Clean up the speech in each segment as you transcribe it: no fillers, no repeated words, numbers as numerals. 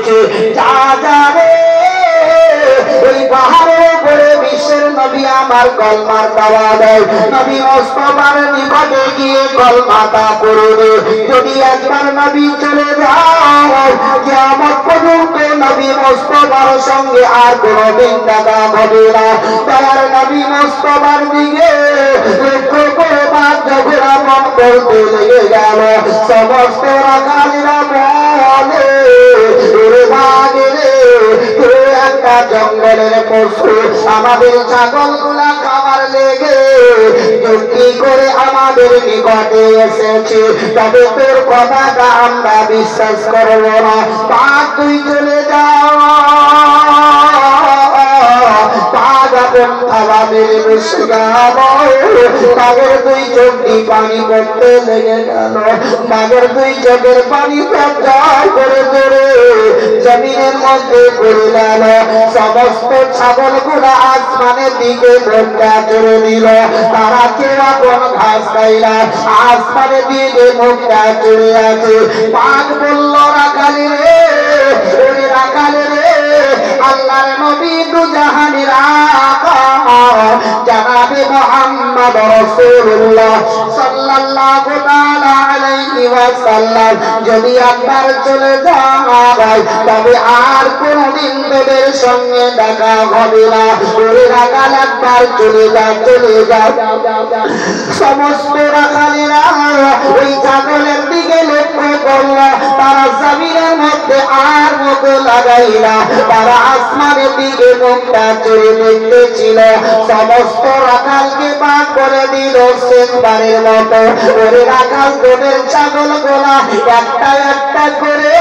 দিয়েছে যা যাবে ওই পাহাড়ের উপরে বিশ্বের নবী আমার কলমার দাওয়া দেয় নবী মুস্তাফার নিকটে গিয়ে কলমাটা পড়বে যদি একবার নবী চলে যায় কিয়ামত পর্যন্ত নবী মুস্তাফার সঙ্গে আর কোনদিন দেখা হবে না দয়ার নবী মুস্তাফার দিকে লক্ষ্য করে বাদ যখন আমল করতে লেগে গেল সমস্ত রাখালিরা বলে ওরে বাগে রে একটা জঙ্গলের পশু আমাদের ছাগলগুলা খাবার লেগে যুক্তি করে আমাদের নিকটে এসেছে তবে তোর কথাটা আমরা বিশ্বাস করব না পাক তুই চলে যাও বাঘের দুই চোখটি পানি পড়তে লেগে গেল বাঘের দুই চোখের পানি করে ধরে জমিনের মধ্যে পড়ে গেল সমস্ত ছাগল গুলা আসমানের দিকে মুখটা চড়ে দিল তারা কেউ এখন ঘাস খায় না আসমানের দিকে মুখটা চড়ে আছে বাঘ বলল রাখালি রে রাখালি রে আল্লাহর নবী দুজাহানের আকা জনাবে মুহাম্মদ রাসূলুল্লাহ সাল্লাল্লাহু তাআলা আলাইহি ওয়াসাল্লাম যদি একবার চলে যায় তবে আর কোনদিন তোদের সঙ্গে দেখা হবে না ওরে রাখাল একবার চলে যা সমস্ত রাখালেরা ওই ছাগলের দিকে লক্ষ্য করল তারা জমিনের মধ্যে আর মুখ লাগাই না তারা আসমানের দিকে মুখটা চড়ে দেখতেছিল সমস্ত রাখালকে বাদ করে দিল শেষবারের মতো ওরে রাখাল তোদের ছাগল গোলা একটা একটা করে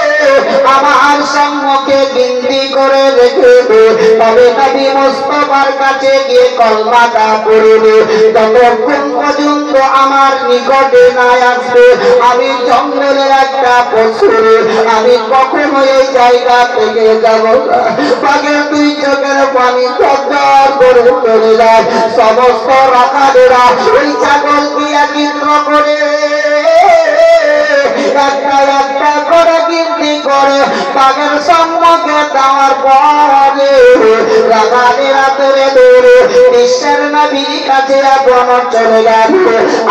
আমার সম্মুখে বিনতি করে রেখে দে তবে নবী মুস্তাফার কাছে গিয়ে কলমাটা পড়বে যতক্ষণ পর্যন্ত আমার নিকটে না আসবে আমি জঙ্গলের একটা পশু আমি কখনো এই জায়গা থেকে যাব না বাঘের দুই চোখের পানি ঝরঝর করে চলে যায় সমস্ত রাখালেরা ওই ছাগলকে একত্র করে একটা একটা করে গিনতি করে বাঘের সম্মুখে দেওয়ার পরে রাখালেরা ধরে ধরে বিশ্বের নবীর কাছে এখন চলে গেল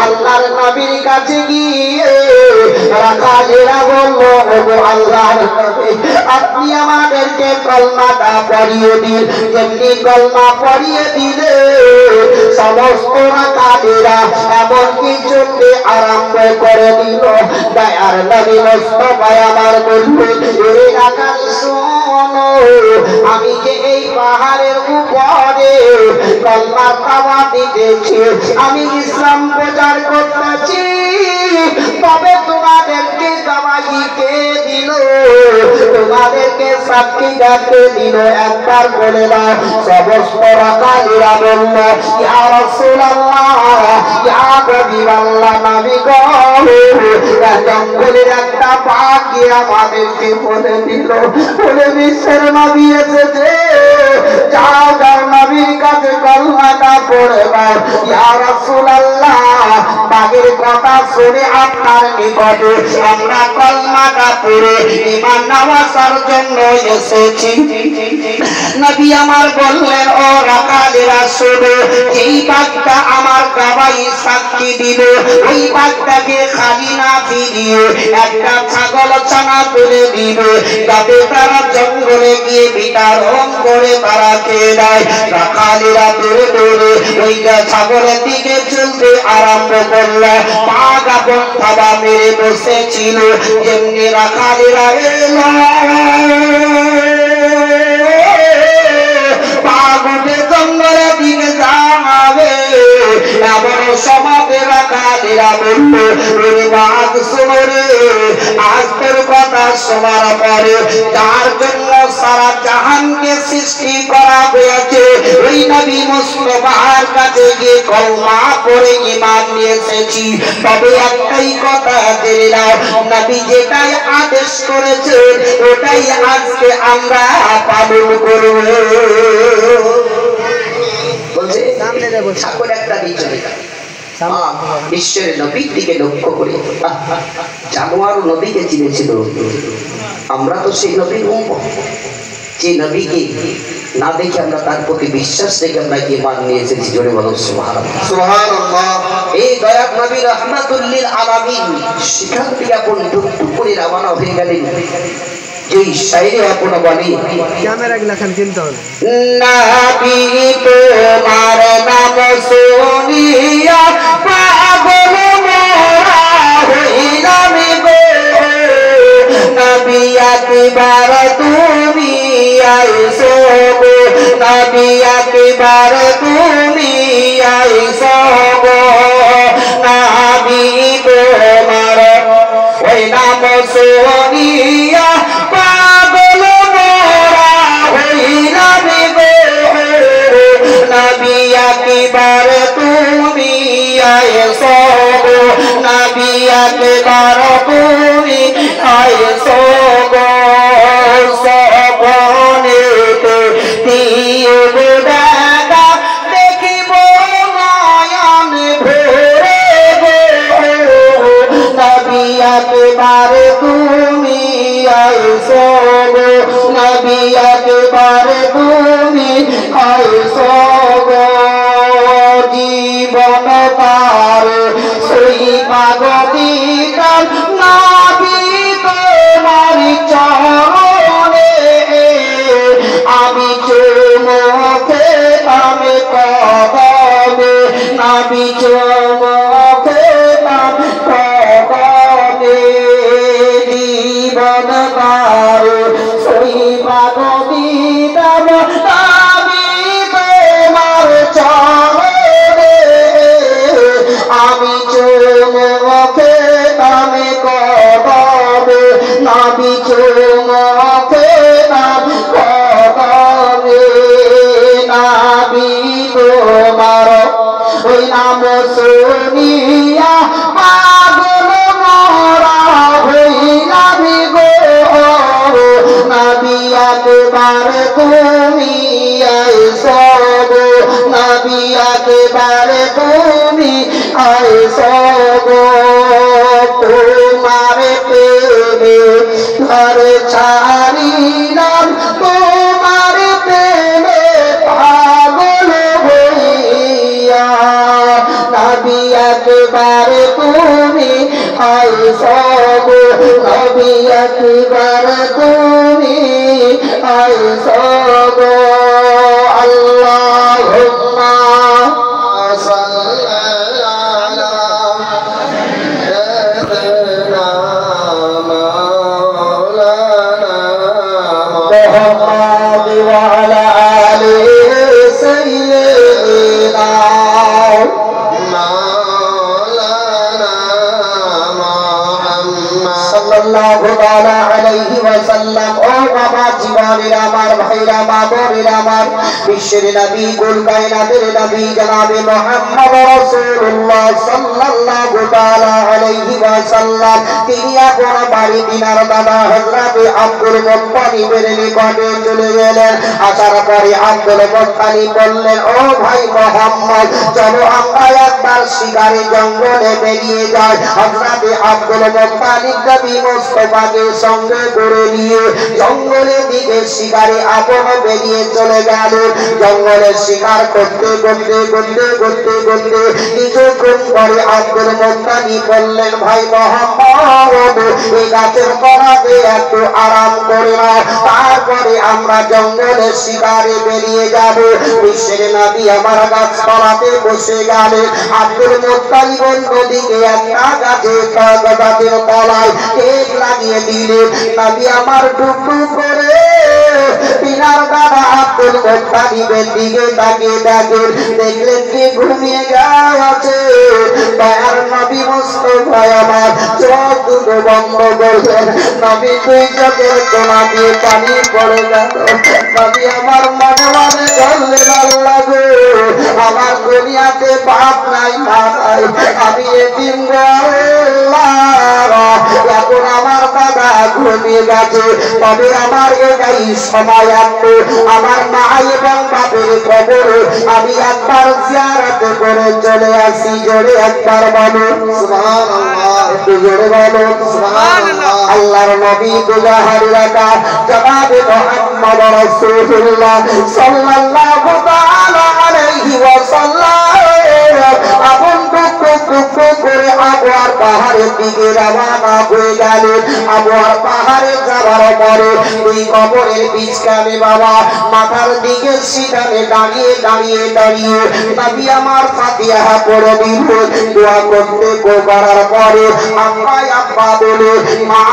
আল্লাহর নবীর কাছে গিয়ে রাখালেরা বলল ওগো আল্লাহর নবী আপনি আমাদেরকে কলমাটা পড়িয়ে দিন যেমনি কলমা পড়িয়ে দিলে সমস্ত রাখালেরা এমনকি চলতে আরম্ভ করে দিল দয়ার নবী মুস্তাফা আমার বললেন এই রাখাল শোনো আমি যে এই পাহাড়ের উপরে কলমা দাওয়া দিতেছি আমি ইসলাম প্রচার করতেছি তবে তোমাদেরকে দাওয়াই কে দিল তোমাদেরকে সাক্ষী গাতে দিল একবার বলে দাও সমস্ত রাখালেরা বলল ইয়া রাসূলুল্লাহ ইয়া হাবিবাল্লাহ নবী গো জঙ্গলের একটা বাঘ গিয়ে আমাদেরকে বলে দিল বলে বিশ্বের নবী এসেছে যাও যাও নবীর কাছে কলমাটা পড়ে দাও ইয়া রাসূলুল্লাহ বাঘের কথা শুনে আপনার নিকটে আমরা কলমাটা পড়ে ঈমান নেওয়ার জন্য এসেছি নবী আমার বললেন ও রাখালেরা শোনো এই বাঘটা আমার গবাই সাক্ষী দিল ওই বাঘটাকে খালি না ফিরিয়ে একটা ছাগল ছানা তুলে দিবে যাতে তারা জঙ্গলে গিয়ে বিতরণ করে তারা খেয়ে দেয় রাখালেরা দৌড়ে দৌড়ে ওই ছাগলের দিকে চলতে আরম্ভ করলো বাঘ আপন থাবা মেরে বসেছিল যেমনি রাখালেরা এলো বাঘ উঠে জঙ্গলের দিকে যাবে এমন সমাজে রাখালেরা বলল বাঘ শোনো রে আজ তোর কথা শোনার পরে তার জন্য সারা জাহানকে সৃষ্টি করা হয়েছে ওই নবী মুস্তাফার কাছে গিয়ে কলমা পড়ে ঈমান নিয়ে এসেছি তবে একটাই কথা জেনে নাও নবী যেটাই আদেশ করেছে ওটাই আজকে আমরা পালন করব বলছে ছাগল একটা দিয়ে চলে যায় বিশ্বের নবীর দিকে লক্ষ্য করে জানোয়ার নবীকে চিনেছিল আমরা তো সেই নবীর উম্মত, যে নবীকে না দেখে আমরা তার প্রতি বিশ্বাস রেখে আমরা ঈমান নিয়ে এসেছি। জোরে বলো সুবহানাল্লাহ। সুবহানাল্লাহ। এই দয়ার নবী রাহমাতুল লিল আলামিন সেখান থেকে আপন টুকটুক করে রওনা হয়ে গেলেন। যেই শায়রে আপন বলি ক্যামেরা গুলাখান কিনতে হবে। নবী তোমার নাম শুনিয়া পাগল মোরা হইলাম গো, নবী একবার তুমি আইসো গো, নবী একবার তুমি আইসো গো, নবী তোমার ওই নাম শুনিয়া পাগল মোরা হইলাম গো, নবী একবার তুমি আইসো গো, নবী একবার তুমি আইসো গো, সপনেতে দিও দেখা দেখিব নয়ন ভরে গো, নবী একবার তুমি আইসো গো, নবী একবার তুমি আইসো গো, জীবন তার সেই পাগতিকাল নবী তোমার চরণে, আমি চুমুকে আমি কদমে, নবী চুমুকে আমি কদমে, জীবন তার সেই পাগতিকাল নবী তোমার চরণে, আমি চুমুকে আমি কদমে, নবী চুমুকে আমি কদমে, নবী তোমার ওই নাম শুনিয়া পাগল মোরা হইলাম গো, নবী একবার তুমি আইসো গো, নবী একবার তুমি আইসো গো, তোমার প্রেমে ঘর ছাড়িলাম, তোমার প্রেমে পাগল হইয়া, নবী একবার তুমি আইসো গো, নবী একবার তুমি আইসো গো, আল্লাহুম্মা সাল্লি আলা সাইয়্যিদিনা মাওলানা মুহাম্মদ ওয়া আলা আলি সাইয়্যিদিনা মাওলানা মুহাম্মদ সাল্লাল্লাহু তাআলা আলাইহি ওয়াসাল্লাম। ও বাবা জীবনের আমার ভাইরা মা বোনেরা আমার, বিশ্বের নবী কুল কায়নাতের নবী জনাবে মুহাম্মদ রাসূলুল্লাহ সাল্লাল্লাহু তাআলা আলাইহি ওয়াসাল্লাম তিনি এখন বাড়ি দিনার দাদা হযরত আব্দুল মুত্তালিবের নিকটে চলে গেলেন। আসার পরে আব্দুল মুত্তালিব বললেন, ও ভাই মুহাম্মদ চলো আমরা একবার শিকারে জঙ্গলে বেরিয়ে যাই। হযরত আব্দুল মুত্তালিব নবী মুস্তাফাকে সঙ্গে করে নিয়ে জঙ্গলের দিকে শিকারে আপন বেরিয়ে চলে গেলেন। জঙ্গলে শিকার করতে করতে করতে করতে করতে কিছুক্ষণ পরে আব্দুল মুত্তালিব বললেন, ভাই মুহাম্মদ এই গাছের তলাতে একটু আরাম করে নাও, তারপরে আমরা জঙ্গলের শিকারে বেরিয়ে যাব। বিশ্বের নবী আমার গাছতলাতে বসে গেলেন। আব্দুল মুত্তালিব নদীকে একটা গাছের তলায় টেক লাগিয়ে দিলেন। নবী আমার টুকটুক করে পিনার দাদা আব্দুল মুত্তালিবের দিকে তাকিয়ে দেখেন, দেখলেন কি ঘুমিয়ে গেছে। দয়ার নবী মুস্তাফা আমার চোখ দুটো বন্ধ করলেন। নবী দুই চোখের কোনা দিয়ে পানি পড়ে গেল। নবী আমার মনে মনে বললেন, আল্লাহ গো আমার দুনিয়াতে বাপ নাই মা নাই, আমি এতিম গো আল্লাহ। এখন আমার দাদা ঘুমিয়ে গেছে, তবে আমার এটাই সময় আসতো আমার মা এবং বাপের কবরে আমি একবার জিয়ারত করে চলে আসি। জোরে একবার বলো সুবহানাল্লাহ, একটু জোরে বলো সুবহানাল্লাহ। আল্লাহর নবী দুজাহারি রাখা জনাবে মুহাম্মদ রাসূলুল্লাহ সাল্লাল্লাহু তাআলা আলাইহি ওয়াসাল্লাম আপন টুকরো করে আবওয়ার পাহাড়ের দিকে রওনা হয়ে গেলেন। আবওয়ার পাহাড়ে যাওয়ার পরে ওই কবরের বিছানে বাবা মাথার দিকে সিধানে দাঁড়িয়ে নবী আমার ফাতিহা পড়ে দিল। দোয়া করতে করার পরে আব্বা বলে মা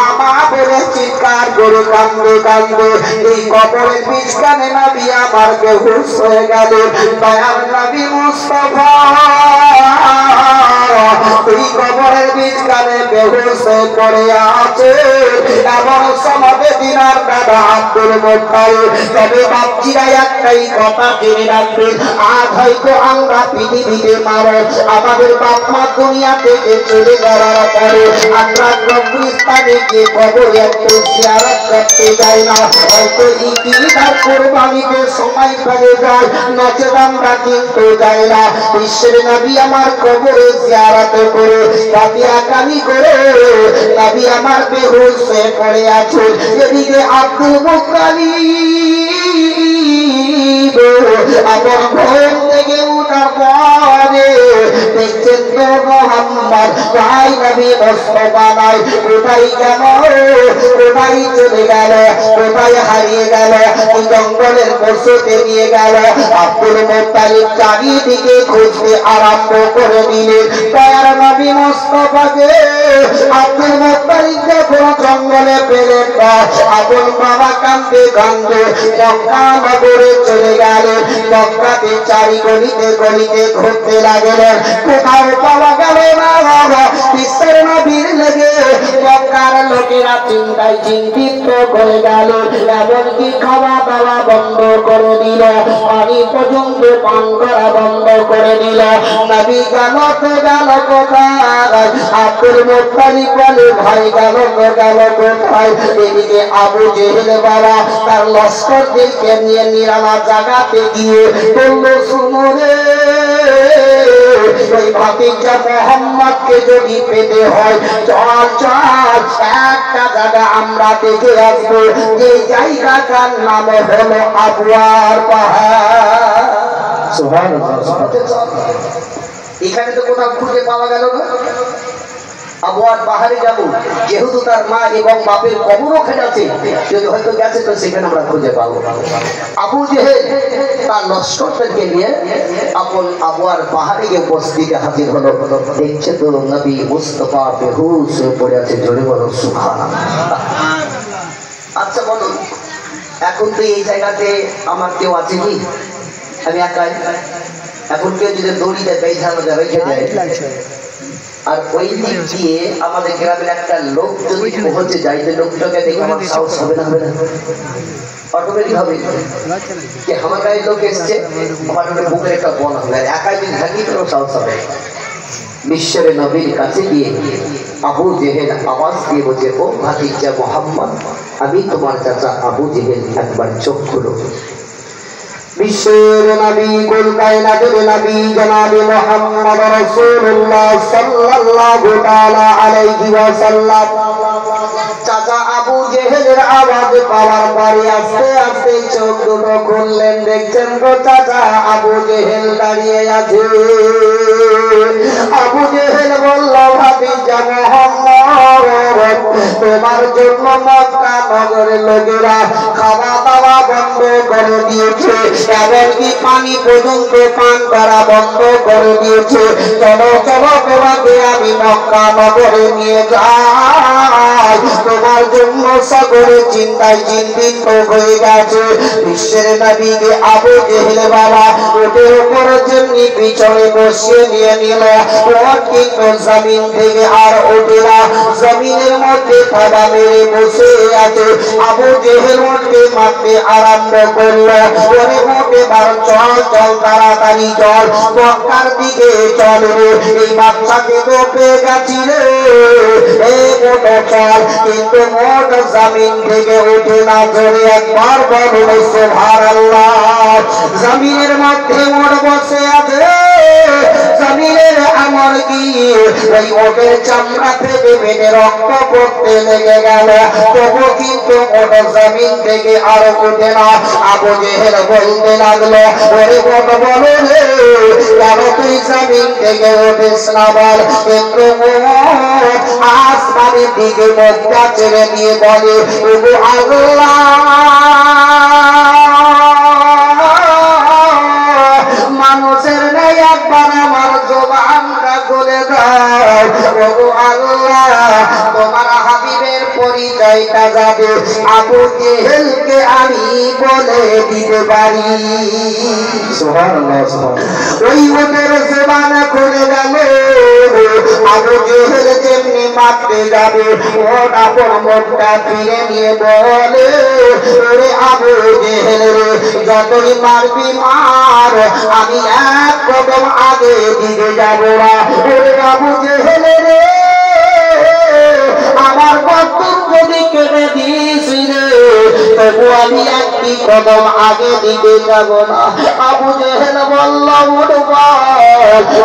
বলে চিৎকার করে কান্দে এই কবরের বিছানে নবী আমার বেহুশ হয়ে গেল। দয়ার নবী মুস্তাফা এই কবরের বিছানে বেহুশ হয়ে পড়ে আছে এবং সমাজে দিনার দাদা আব্দুল মুত্তালিব। তবে বাপজিরা একটাই কথা জেনে রাখবেন, আজ হয়তো আমরা পৃথিবীতে মানুষ আমাদের বাপ মা দুনিয়া থেকে চলে যাওয়ার পরে আমরা কবরস্থানে গিয়ে কবরে একটু জিয়ারত করতে যাই না। হয়তো ঈদ আর কুরবানিতে সময় পেয়ে যায়, নচেত আমরা কিন্তু যাই না। বিশ্বের নবী আমার কবরে জিয়ারত করে ফাতিহা কানি করে নবী আমার বেহুশ হয়ে পড়ে আছে। এদিকে আব্দুল মুত্তালিব আমার ঘর থেকে উঠার পরে দেখছেন তো মুহাম্মদ ভাই নবী মুস্তাফা নাই। কোথায় গেল, কোথায় চলে গেল, কোথায় হারিয়ে গেল, এই জঙ্গলের পশুতে নিয়ে গেল। আব্দুল মুত্তালিব চারিদিকে খুঁজতে আরম্ভ করে দিলেন। দয়ার নবী মুস্তাফাকে আব্দুল মুত্তালিব যখন জঙ্গলে পেলেন আপন বাবা কান্দে মক্কা নগরে চলে গেলেন। মক্কাতে চারি গলিতে ঘুরতে লাগলেন, কোথাও পাওয়া গেল না। বিশ্বের নবীর লেগে মক্কার লোকেরা চিন্তায় চিন্তিত করে গেল। এমনকি খাওয়া দাওয়া বন্ধ করে দিল, পানি পর্যন্ত পান করা বন্ধ করে দিল। নবী গেল কোথায়? আব্দুল মুত্তালিব বলে ভাই গেল কোথায়? এদিকে আবু জেহেল বাবা তার লস্করদেরকে নিয়ে নিরালা জায়গাতে গিয়ে বলল, শুনো রে ওই ভাতিজা মুহাম্মদকে যদি পেতে হয় চল একটা জায়গা আমরা দেখে আসবো, যে জায়গাটার নাম হলো আবওয়ার পাহাড়। এখানে তো কোথাও খুঁজে পাওয়া গেল না। আবওয়ার পাহাড়ে যাব, যেহেতু তার মা এবং বাপের কবর ওখানে আছে, যদি হয়তো গেছে তো সেখানে আমরা খুঁজে পাবো। আবু জেহেল তার লস্করদেরকে নিয়ে আপন আবওয়ার পাহাড়ে গিয়ে উপস্থিতি হাজির হলো। দেখছে তো নবী মুস্তাফা বেহুশ হয়ে পড়ে আছে। জোরে বলো সুবহানাল্লাহ। আচ্ছা বলুন, এখন তো এই জায়গাতে আমার কেউ আছে কি? আমি একাই। এখন কেউ যদি দড়িতে রেখে দেয় আর ওই দিক দিয়ে আমাদের গ্রামের একটা লোক যদি পৌঁছে যায়, যে লোকটাকে দেখে আমার সাহস হবে না? অটোমেটিক হবে যে আমার গায়ে লোক এসছে, আমার বুকে একটা বল হবে, আর একাই যদি থাকি তো সাহস হবে। বিশ্বের নবীর কাছে গিয়ে আবু জেহেল আওয়াজ দিয়ে বলছে, ও ভাতিজা মুহাম্মদ, আমি তোমার চাচা আবু জেহেল, একবার চোখ খুলো। বিশ্বের নবী কুল কায়নাতের নবী জনাবে মুহাম্মদ রাসূলুল্লাহ সাল্লাল্লাহু তাআলা আলাইহি ওয়াসাল্লাম চাচা আবু জেহেলের আওয়াজ পাওয়ার পরে আস্তে আস্তে চোখ দুটো খুললেন। দেখছেন তো চাচা আবু জেহেল দাঁড়িয়ে আছে। আবু জেহেল বলল, ভাতিজা মুহাম্মদ, তোমার জন্য মক্কা নগরের লোকেরা খাওয়া দাওয়া বন্ধ করে দিয়েছে, এমনকি পানি পর্যন্ত পান করা বন্ধ করে দিয়েছে। চলো তোমাকে আমি মক্কা নগরে নিয়ে যাই। তোমার জন্য সকলে চিন্তায় চিন্তিত হয়ে গেছে। বিশ্বের নবীকে আবু জেহেল বাবা ওদের উপর যেমনি পিছনে বসিয়ে নিয়ে নিল, ওর কিন্তু জমিন থেকে আর ওঠে না। জমিনের মধ্যে থাবা মেরে বসে আছে। আবু জেহেল ওকে মারতে আরম্ভ করলো, ওরে মোটে চল তাড়াতাড়ি চল, মক্কার দিকে চল রে, এই বাচ্চাকে তো পেয়ে গেছি রে, এই মোটো চল সুবহানাল্লাহ কিন্তু মোট জমিন থেকে উঠে না জোরে একবার বলুন সুবহানাল্লাহ জমিনের মধ্যে মোট বসে আছে জমিনের আমল কি ওই ওটের চামড়া থেকে বেঁধে রক্ত পড়তে লেগে গেল তবু কিন্তু মোট জমিন থেকে আর উঠে না আবু জেহেল বলতে লাগলো ওরে কত বলো রে কেন তুই জমিন থেকে উঠিস না বল কিন্তু আসমানের দিকে মুখটা ছেড়ে দিয়ে বলে ওগো আল্লাহ মানুষের নেই একবার আমার জবানটা খুলে দাও ওগো আল্লাহ তোমার হাবিবের পরিচয়টা যাবে আবু জেহেলকে আমি বলে দিতে পারি সুবহানাল্লাহ ওই ওদের জবান খুলে গেল আবু জেহেল যেমনি মারতে যাবে ওর আপন মুখটা ফিরে নিয়ে বলে ওরে আবু জেহেল রে যতই মারবি মার আমি এক কদম আগে দিকে যাবো না ওরে আবু জেহেল রে আমার কতর যদি কেটে দিস রে তবু আমি একটি কদম আগে দিকে যাব না আবু জেহেল বলল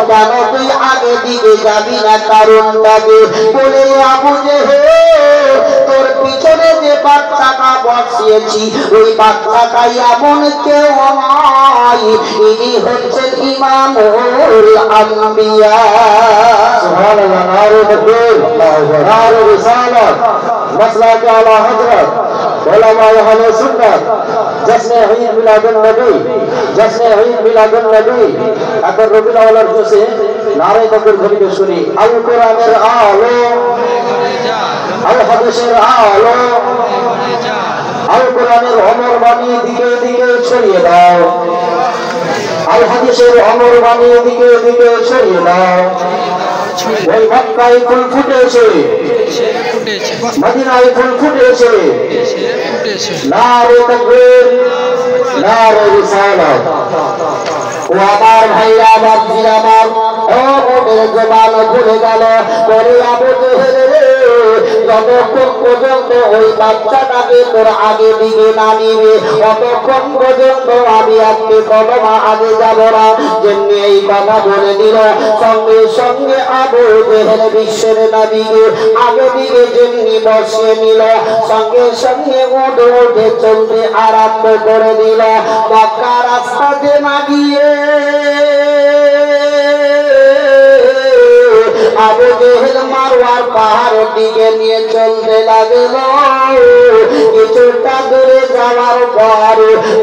কেন তুই আগে দিকে যাবি না কারণটাকে বলে আবু জেহেল তোর পিছনে যে বাচ্চাটা বসিয়েছি ওই বাচ্চাটাই এমন কেউ নয় ইনি হচ্ছেন ইমামুল আম্বিয়া সুবহানাল্লাহ নারে তাকবীর নারে রিসালাত মাসলাক আলা হযরত উলামায়ে আহলে সুন্নাত জশ্নে ঈদ মিলাদুন নবী জশ্নে ঈদ মিলাদুন নবী এখন রবিউল আউয়াল জোসে নারে তাকবীর ধ্বনিত শুনি আল কোরআনের আলো আল হাদিসের আলো আল কোরআনের অমর বাণী দিকে দিকে ছড়িয়ে দাও আল হাদিসের অমর বাণী দিকে দিকে ছড়িয়ে দাও ওই মক্কায় ফুল ফুটেছে মদিনায় ফুল ফুটেছে নারে তাকবীর নারে রিসালাত ও আমার ভাইরা বাপজিরা আমার ও ওদের জবান ভুলে গেল করে আবু জেহেল যতক্ষণ পর্যন্ত ওই বাচ্চাটাকে তোর আগে দিকে না নিবে ততক্ষণ পর্যন্ত আমি একটি কদম আগে যাব না যেমনি এই কথা বলে দিল সঙ্গে সঙ্গে আবু জেহেল বিশ্বের নবীকে আগে দিকে যেমনি বসিয়ে নিল সঙ্গে সঙ্গে উঠে উঠে চলতে আরম্ভ করে দিল মক্কা রাস্তাতে না গিয়ে আবু জেহেল মারওয়ার পাহাড়ের দিকে নিয়ে চলতে লাগল কিছুটা দূরে যাওয়ার পর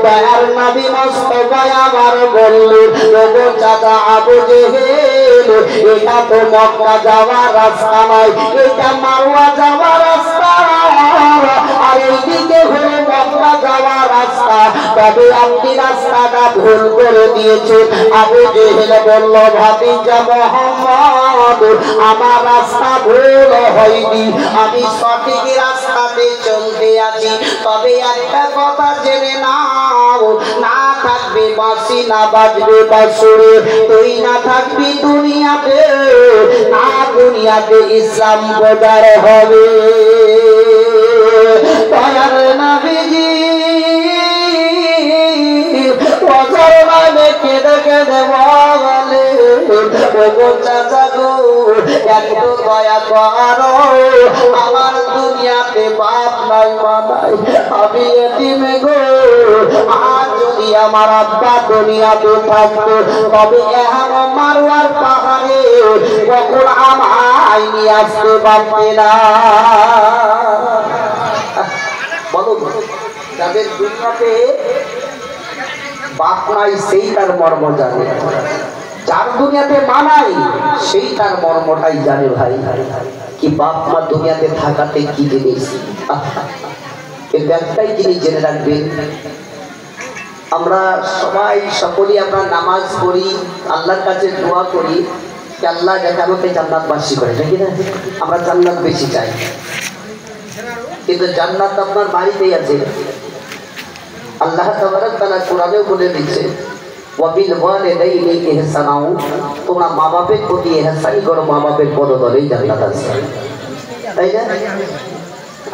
দয়ার নবী মুস্তাফা আমার বললেন ওগো চাচা আবু জেহেল এটা তো মক্কা যাওয়ার রাস্তা নয় এটা মারওয়া যাওয়ার রাস্তা আর এইদিকে হলো মক্কা যাওয়ার রাস্তা তবে আপনি রাস্তাটা ভুল করে দিয়েছে আবু জেহেল বলল ভাতিজা মুহাম্মদ আমার রাস্তা ভুল হয়নি আমি সঠিক রাস্তাতে চলতে আছি তবে একটা কথা জেনে নাও না থাকবে বাঁশি না বাজবে বাঁশুরি তুই না থাকবি দুনিয়াতে না দুনিয়াতে ইসলাম প্রচার হবে দয়ার নবীজি প্রচার মানে কেঁদে কেঁদে বলে ওগো চাচা গো একটু দয়া করো আমার দুনিয়াতে বাপ নাই মা নাই আমি এতিম গো আর যদি আমার আব্বা দুনিয়াতে থাকতো তবে এখন মারওয়ার পাহাড়ে কখন আমায় নিয়ে আসতে পারতে না বলো যাদের দুনিয়াতে বাপ নাই সেই তার মর্ম জানে যার দুনিয়াতে মা নাই সেই তার মর্মটাই জানে ভাই কি বাপ মা দুনিয়াতে থাকাতে কি জিনিস কিন্তু একটাই জিনিস জেনে রাখবেন আমরা সবাই সকলেই আমরা নামাজ পড়ি আল্লাহর কাছে দোয়া করি যে আল্লাহ যাতে আমাকে জান্নাতবাসী করে নাকি না আমরা জান্নাত বেশি চাই কিন্তু জান্নাত আপনার বাড়িতেই আছে আল্লাহ তাবারক তাআলা কোরআনেও বলে দিয়েছে ওয়াবিল ওয়ালিদাইনি ইহসানাও তোমরা মা বাপের প্রতি ইহসান করো মা বাপের পদতলেই জান্নাত আছে তাই না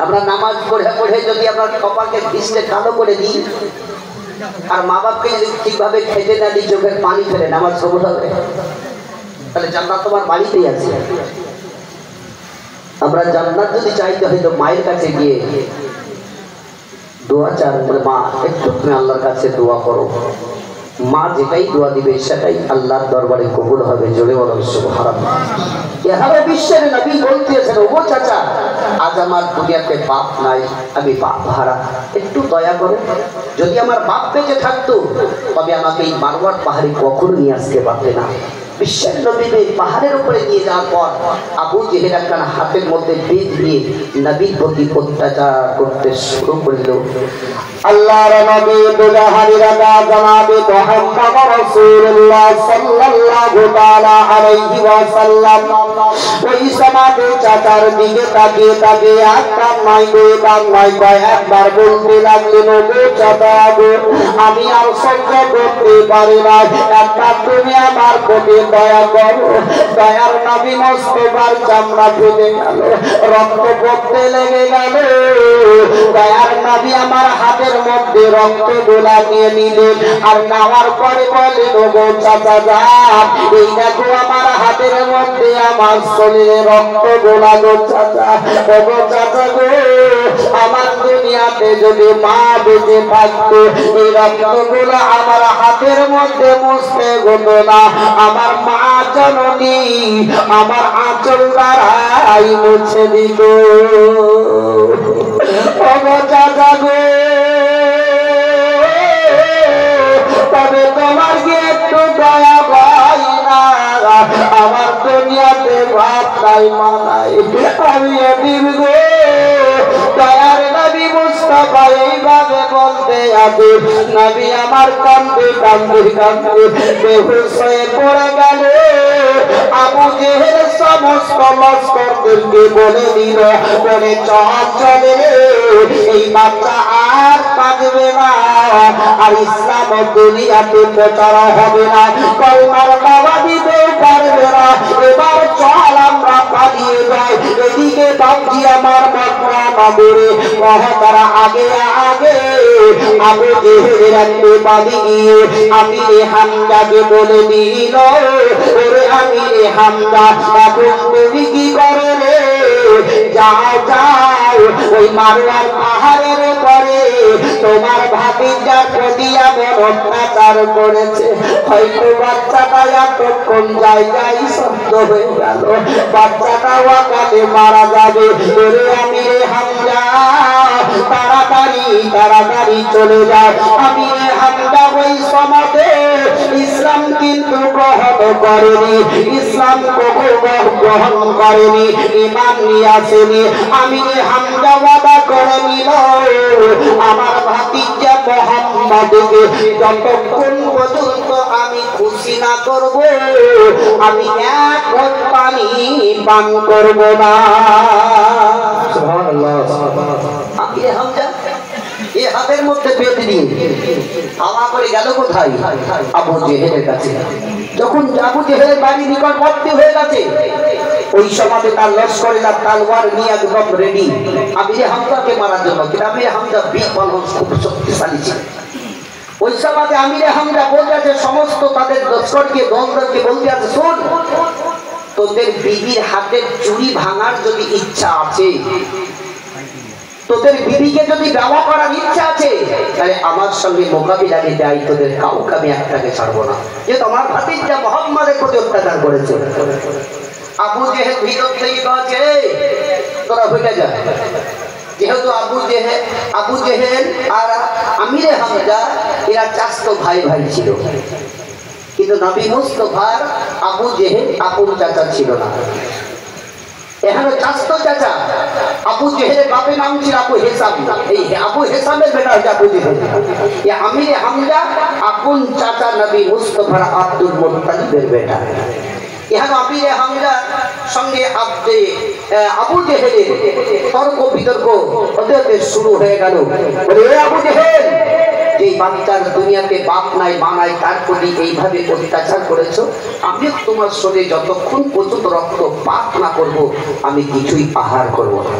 আমরা নামাজ পড়ে পড়ে যদি আপনার কপালকে ভিজতে কালো করে দিই আর মা বাপকে যদি ঠিকভাবে খেতে না দিই, চোখের পানি ফেলে নামাজ কবুল হবে? তাহলে জান্নাত তোমার বাড়িতেই আছে। আমরা জান্নাত যদি চাইতে হয়তো মায়ের কাছে গিয়ে দোয়া চান, বলে মা একটু তুমি আল্লাহর কাছে দোয়া করো, মা যেটাই দোয়া দিবে সেটাই আল্লাহর দরবারে কবুল হবে। জোরে বলো সুবহানাল্লাহ। এভাবে বিশ্বের নবী বলতেছেন, ও চাচা আজ আমার দুনিয়াতে বাপ নাই, আমি বাপ হারা, একটু দয়া করো, যদি আমার বাপ বেঁচে থাকতো তবে আমাকে এই মারওয়ার পাহাড়ে কখনো নিয়ে আসতে পারবে না। বিশ্বের নবীদের পাহাড়ের উপরে নিয়ে যাওয়ার পর আবু জেহেল একখানা হাতের মধ্যে বেদ দিয়ে নবীর প্রতি অত্যাচার করতে শুরু করল। আল্লাহর নবী দুজাহানিরা জনাবে মুহাম্মদ রাসূলুল্লাহ সাল্লাল্লাহু তাআলা আলাইহি ওয়াসাল্লাম ওই সমাজে চাচার দিকে তাকিয়ে তাকিয়ে একবার নয় দুইবার নয় কয়েকবার বলতে লাগলেন, ও চাচা গো, আমি আর সহ্য করতে পারি না, একবার তুমি আমার প্রতি দয়া করো। দয়ার নবী মুস্তাফার চামড়া ফেটে গেল, রক্ত পড়তে লেগে গেল। দয়ার নবী আমার হাতের মধ্যে রক্ত গোলা নিয়ে নিলেন, আর নেওয়ার পরে বলেন, ও গো চাচা যান, এই দেখো আমার হাতের মধ্যে আমার শরীরে রক্ত গোলা গো চাচা। ও গো চাচা গো, আমার দুনিয়াতে যদি মা বেঁচে থাকতো এই রক্ত গোলা আমার হাতের মধ্যে মুছতে হতো না, আমার মা জননী আমার আঁচল দ্বারাই মুছে দিত। ও গো চাচা গো, তবে তোমার কি একটু দয়া হয় না? আমার দুনিয়াতে ভাত নাই মা নাই, আমি এতিম গো। দয়ার নবী মুস্তাফা এইভাবে বলতে আছে, নবী আমার কান্দে কান্দে কান্দে বেহুশ হয়ে পড়ে গেল। আবু জেহেল সমস্ত লস্করদেরকে বলে দিল, বলে চলে এই বাচ্চা আর কাঁদবে না, আর ইসলাম দুনিয়াতে প্রচার হবে না, কলমার বাবা দিতে পারবে না। এবার চল আমরা পালিয়ে যাই। এদিকে বাবজি আমার মক্কা নগরে তারা আগে আগে আবু জেহেলের একটু বাদি গিয়ে আমিরে হামজাকে বলে দিল, ওরে আমিরে হামজা, এখন তুমি কি করে রে? যাও যাও, ওই মারওয়ার পাহাড়ের পরে তোমার ভাতিজার প্রতি এমন অত্যাচার করেছে, হয়তো বাচ্চাটা এতক্ষণ জায়গায় শব্দ হয়ে গেল, বাচ্চাটা ওয়াকালে মারা যাবে। ওরে আমিরে হামজা, তাড়াতাড়ি তাড়াতাড়ি চলে যায়। আমিরে হামজা ওই সমাজে ইসলাম কিন্তু গ্রহণ করেনি, ইসলাম গ্রহণ করেনি, ঈমান নিয়ে আসেনি। আমিরে হামজা ওয়াদা করে নিল, আমার ভাতিজা মুহাম্মদকে যতক্ষণ পর্যন্ত আমি খুশি না করব আমি এক ঘট পানি পান করব না। সুবহানাল্লাহ। আমিরে হামজা এই হাতের মধ্যে বেঁধে নিয়ে হাওয়া করে গেল কোথায়? আবু জেহেলের কাছে। যখন আবু জেহেলের বাড়ি নিকটবর্তী হয়ে গেছে, ওই সমাজে তার লস্করে তার তলোয়ার নিয়ে একদম রেডি আমিরে হামজাকে মারার জন্য। কিন্তু আমিরে হামজা বিশাল খুব শক্তিশালী ছিল। ওই সমাজে আমিরে হামজা বলতে আছে সমস্ত তাদের লস্করকে দলদেরকে বলতে আছে, শোন, তোদের বিবির হাতের চুড়ি ভাঙার যদি ইচ্ছা আছে, তোদের বিবিকে যদি ব্যবহার করার ইচ্ছা আছে, তাহলে আমার সঙ্গে মোকাবিলা নিতে আই, তোদের কাউকে আমি একটাকে ছাড়বো না, যে তোমার ভাতিজা মুহাম্মাদের প্রতি অত্যাচার করেছে। আবু জেহেল ভিতর থেকে বলছে, তোরা হইতে যা। যেহেতু আবু জেহেল আর আমিরে হামজা এরা চাচাতো ভাই ভাই ছিল, কিন্তু নবী মুস্তাফার আবু জেহেল আপন চাচা ছিল না। এখানে চাচাতো চাচা আবু জেহেলের বাপের নাম ছিল আবু হেসাম, এই আবু হেসামের বেটা হচ্ছে আবু জেহেল। এই আমিরে হামজা আপন চাচা নবী মুস্তাফার আব্দুল মুত্তালিবের বেটা। এখানে আমিরে হামজার সঙ্গে আবু জেহেলের তর্ক বিতর্ক ওদের শুরু হয়ে গেল। বলে, আবু জেহেল, যেই বাচ্চার দুনিয়াতে বাপ নাই মা নাই তার প্রতি এইভাবে অত্যাচার করেছো, আমি তোমার শরীরে যতক্ষণ পর্যন্ত রক্ত পাক না করবো আমি কিছুই আহার করবো না।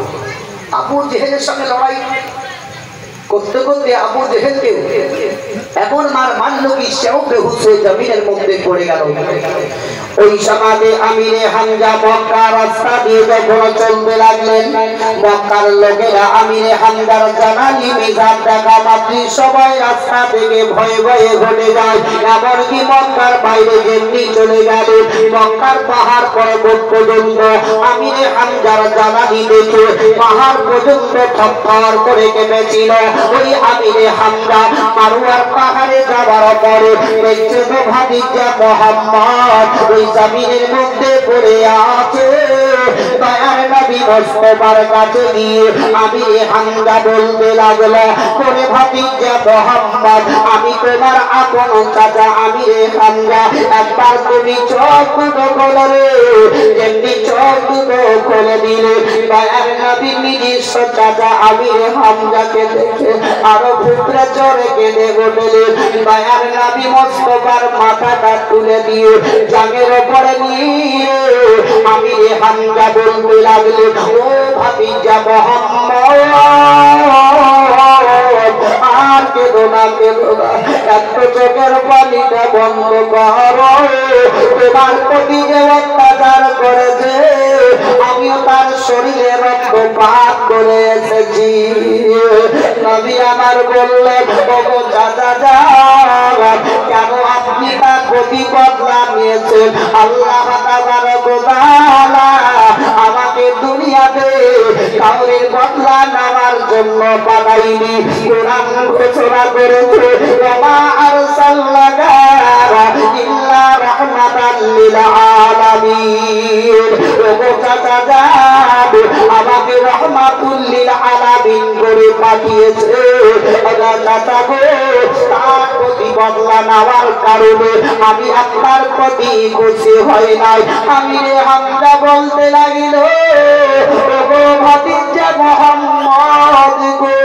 আবু জেহেলের সঙ্গে লড়াই করতে করতে আবু জেহেলকে এমন মারলো কি সেও বেহুশ হয়ে জমিনের মধ্যে পড়ে গেল। ওই সমাজে আমিরে হামজা মক্কা রাস্তা দিয়ে যখন চলতে লাগলেন, মক্কার লোকেরা আমিরে হামজার জানালি মেজাজ দেখা মাত্র সবাই রাস্তা থেকে ভয়ে ভয়ে ঘটে যায়। এমনকি মক্কার বাইরে যেমনি চলে গেল, মক্কার পাহাড় পর্বত পর্যন্ত আমিরে হামজার জানালি দেখে পাহাড় পর্যন্ত থরথর করে কেঁপেছিল। ওই আমিরে হামজা মারওয়ার পাহাড়ে যাবার পরে দেখছে তো ভাতিজা মোহাম্মদ ওই জমিনের মধ্যে পড়ে আছে। দয়ার নবী মুস্তাফার কাছে গিয়ে আমিরে হামজা বলতে লাগলো, করে ভাতিজা মোহাম্মদ, আমি তোমার আপন চাচা আমিরে হামজা, একবার তুমি চোখ দুটো খুলে রে। যেমনি চোখ দুটো খুলে দিলে দয়ার নবী নিজস্ব চাচা আমিরে হামজাকে দেখে আরো ফুটরে চড়ে কেঁদে উঠলেন। দয়ার নবী মুস্তাফার মাথাটা তুলে দিয়ে জামের উপরে নিয়ে আমিরে হামজা বলতে লাগলেন, ও ভাতিজা মোহাম্মদ, আর কেঁদো না, কেঁদো না, এত চোখের পানিটা বন্ধ করো। তোমার প্রতি যে অত্যাচার করেছে আমিও তার শরীরে রক্তপাত করে এসেছি। নবী আমার বললেন, ওগো চাচা যান, কেন আপনি তার প্রতি বদলা নিয়েছেন? আল্লাহ তাআলা আমাকে দুনিয়াতে কাউরের বদলা নেওয়ার জন্য পাঠাইনি। কোরআন ঘোষণা করেছে, ওমা আরসালনাকা ইল্লা রাহমাতাল লিল আলামিন। ওগো চাচা যান, আমাকে রহমাতুল লিল আলামিন করে পাঠিয়েছে। চাচা গো, তার প্রতি বদলা নেওয়ার কারণে আমি আপনার প্রতি খুশি হই নাই। আমিরে হামজা বলতে লাগিল, ওগো ভাতিজা মোহাম্মদ গো,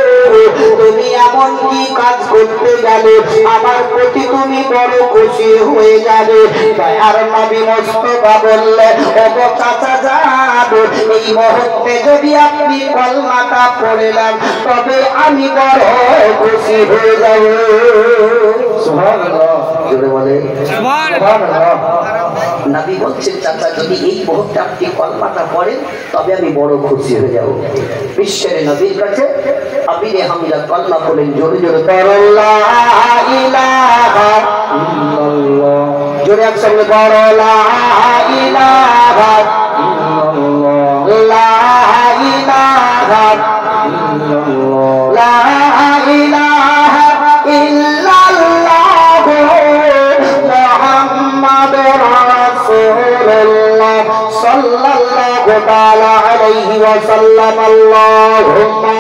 তুমি এমন কি কাজ করতে গেলে আমার প্রতি তুমি বড় খুশি হয়ে যাবে? দয়ার নবী মুস্তাফা বললেন, ওগো চাচা যান, এই মুহূর্তে যদি আপনি কলমাটা পড়ে নেন তবে আমি বড় খুশি হয়ে যাব। সুবহানাল্লাহ, জোরে বলে সুবহানাল্লাহ। নবী বলছেন, চাচা যদি এই মুহূর্তে আপনি কলমাটা পড়েন তবে আমি বড় খুশি হয়ে যাব। বিশ্বের নবীর কাছে আমিরে হামজা কলমা পড়লেন, জোরে জোরে লা ইলাহা ইল্লাল্লাহ, জোরে একসঙ্গে বড় লা ইলাহা ইল্লাল্লাহ, লা ইলাহা ইল্লাল্লাহ, লা ইলাহা ইল্লাল্লাহ মুহাম্মাদুর রাসূলুল্লাহ সাল্লাল্লাহু তাআলা আলাইহি ওয়া সাল্লাম। আল্লাহুম্মা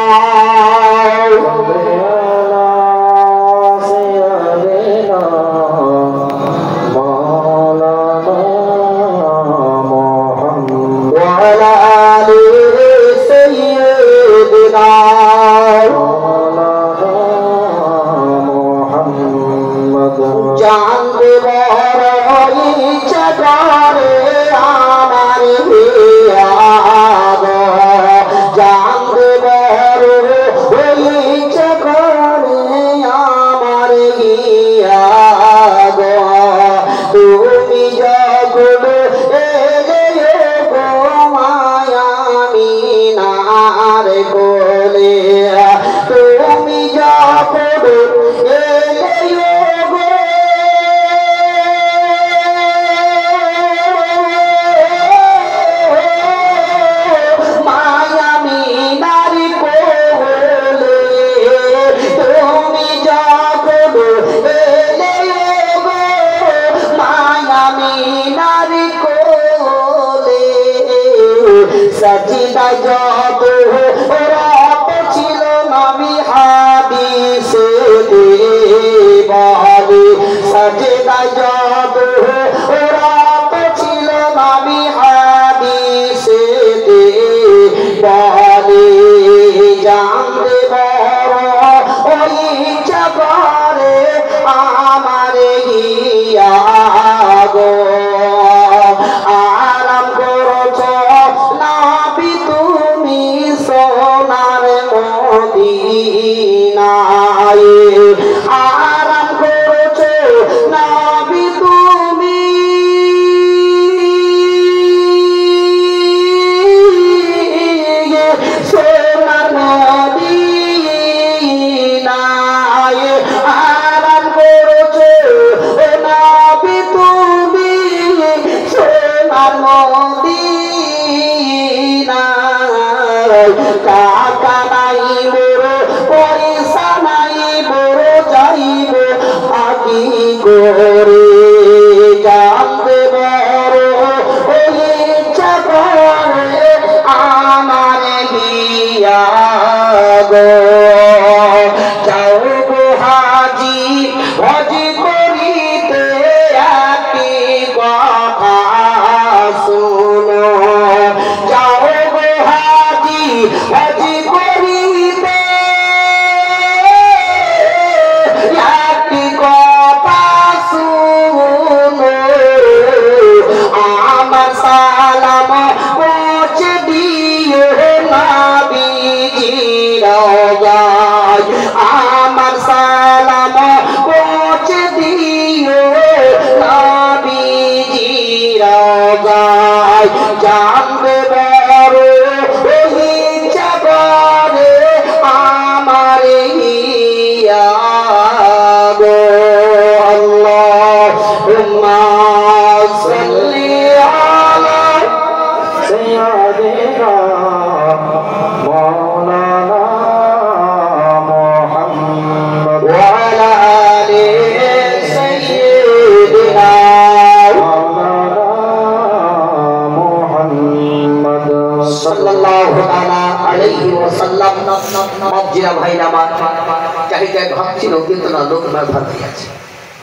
সজিদা যত রাত ছিল নবী হাদিসে বলে, সজিদা যত রাত ছিল নবী হাদিসে বলে, জানতে বড় ওই জগরে আমার গিয়া গো। আরাম করছ নাবি তুমি সোনা আরাম করেছো নবী তুমি সোনার মদিনায় আরাম করেছো নবী তুমি সোনার মদিনায় টাকা নাই বড় পয়সা নাই বড় যাইব আকি করে জানতে বড় ইচ্ছা করে আমার হিয়া গো যাও গো হাজি হজি করিতে একটি কথা শুনো যাও গো হাজি হজি করিতে একটি কথা শুনো আমার সালাম পৌঁছে দিও নবীজির রওজায় আমার সালাম পৌঁছে দিও নবীজির রওজায় জানবে বড় ইচ্ছা করে আমার হিয়া গো আল্লাহুম্মা সাল্লি আলা সাইয়্যিদিনা মাওলানা মুহাম্মদ ওয়া আলা আলি সাইয়্যিদিনা মাওলানা মুহাম্মদ সাল্লাল্লাহু আলাইহি ওয়াসাল্লাম। মসজিদা ভাইরা আমার চাহিদা ভাব ছিল কিন্তু না লোক না ভাবতে আছে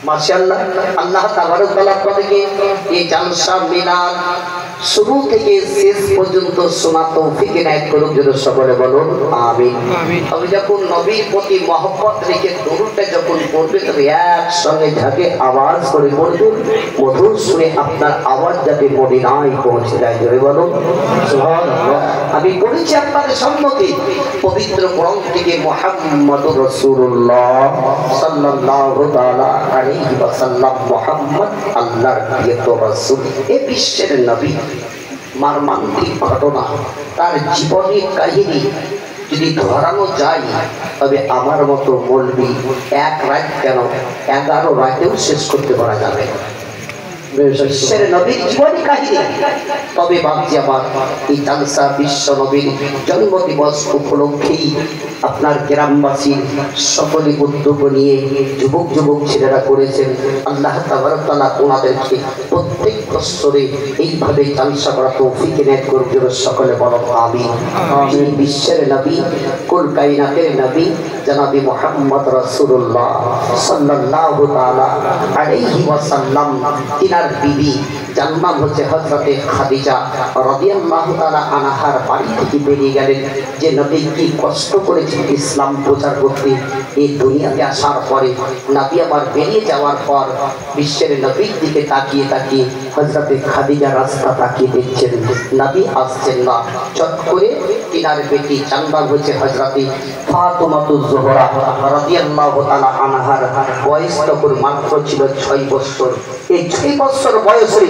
মাশাআল্লাহ। আল্লাহ তাবারক ওয়া তাআলা আপনাদেরকে এই জালসা মিলাদ শুরু থেকে শেষ পর্যন্ত শোনা তৌফিক ইনায়াত করুন যেন সকলে বলুন আমিন। তবে যখন নবীর প্রতি মহব্বত রেখে দরুদটা যখন পড়বে তবে একসঙ্গে ঝাঁকে আওয়াজ করে পড়বেন মধুর সুরে আপনার আওয়াজ যাতে মদিনায় পৌঁছে যায় জোরে বলুন সুবহানাল্লাহ। আমি পড়েছি আপনাদের সম্মুখে পবিত্র কোরআন থেকে মুহাম্মদুর রাসূলুল্লাহ সাল্লাল্লাহু তাআলা আলাইহি ওয়াসাল্লাম মুহাম্মদ আল্লাহর প্রিয় রাসূল এই বিশ্বের নবী মর্মান্তিক ঘটনা তার জীবনের কাহিনী যদি ধরানো যায় তবে আমার মতো মৌলবি এক রাত কেন 11 রাতেও শেষ করতে পারা যাবে বিশ্বের নবীর জীবনী কাহিনী। তবে বাকি আমার এই জালসা বিশ্ব নবীর জন্মদিবস উপলক্ষেই আপনার গ্রামবাসীর সকলে উদ্যোগ নিয়ে যুবক যুবক ছেলেরা করেছেন। আল্লাহ তাবারক ওয়া তাআলা ওনাদেরকে প্রত্যেক বছরে এইভাবে জালসা করা তৌফিক ইনায়াত করুন যেন সকলে বলো আমিন। যিনি বিশ্বের নবী কুল কায়নাতের নবী জনাবে মুহাম্মদ রাসূলুল্লাহ সাল্লাল্লাহু তাআলা আলাইহি ওয়াসাল্লাম তিনার বিবি যার নাম হচ্ছে হযরতে খাদিজা রাদিয়াল্লাহু তাআলা আনহার বাড়ি থেকে বেরিয়ে গেলেন যে নবী কি কষ্ট করেছেন ইসলাম প্রচার করতে। এই দুনিয়াতে আসার পরে নবী আবার বেরিয়ে যাওয়ার পর বিশ্বের নবীর দিকে তাকিয়ে তাকিয়ে হযরতে খাদিজা রাস্তা তাকিয়ে দেখছেন নবী আসছেন না। চট করে তিনার বেটি যার নাম হচ্ছে হযরতে ফাতিমাতুজ জোহরা রাদিয়াল্লাহু তাআলা আনহার বয়স তখন মাত্র ছিল 6 বছর। এই 6 বছর বয়সে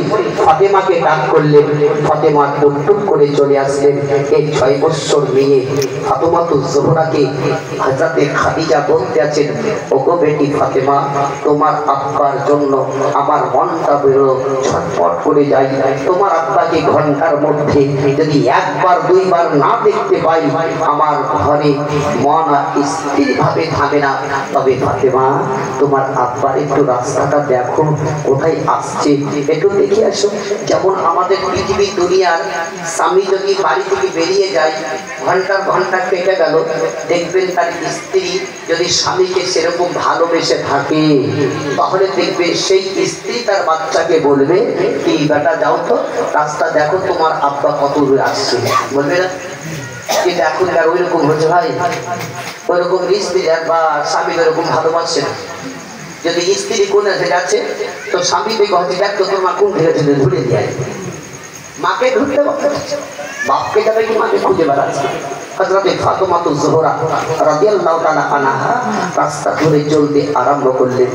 ফাতেমাকে ডাক করলেন, ফাতেমা টুকটুক করে চলে আসলেন। এই 6 বছর মেয়ে ফাতিমাতুজ জোহরাকে হযরতে খাদিজা বলতে আছেন, ওগো বেটি ফাতেমা, তোমার আব্বার জন্য আমার মনটা বেরো ছটফট করে যায়। তোমার আব্বাকে ঘন্টার মধ্যে যদি একবার দুইবার না দেখতে পাই আমার ঘরে মন স্থির ভাবে থাকে না। তবে ফাতেমা, তোমার আব্বার একটু রাস্তাটা দেখো কোথায় আসছে, একটু দেখে আসো। যেমন আমাদের পৃথিবী দুনিয়ার স্বামী যদি বাড়ি থেকে বেরিয়ে যায় ঘন্টা কেটে গেল, দেখবেন তার স্ত্রী যদি স্বামীকে সেরকম ভালোবেসে থাকে তাহলে দেখবে সেই স্ত্রী তার বাচ্চাকে বলবে কি বেটা যাও তো রাস্তা দেখো তোমার আব্বা কত দূরে আসছে, বলবে না? কিন্তু এখনকার ওইরকম হচ্ছে ভাই, ওইরকম স্ত্রী বা স্বামী ওরকম ভালোবাসছে না। যদি স্ত্রী কোন যাচ্ছে তো স্বামী দেখো হচ্ছে দেখ তো তোর মা কোন থেকে ধরে দিয়ে মাকে ধরতে পারছে বাপকে যাবে কি মাকে খুঁজে বেড়াচ্ছে। হযরতে ফাতেমাতুজ জোহরা রাদিয়াল্লাহু তাআলা আনহা রাস্তা ধরে চলতে আরম্ভ করলেন।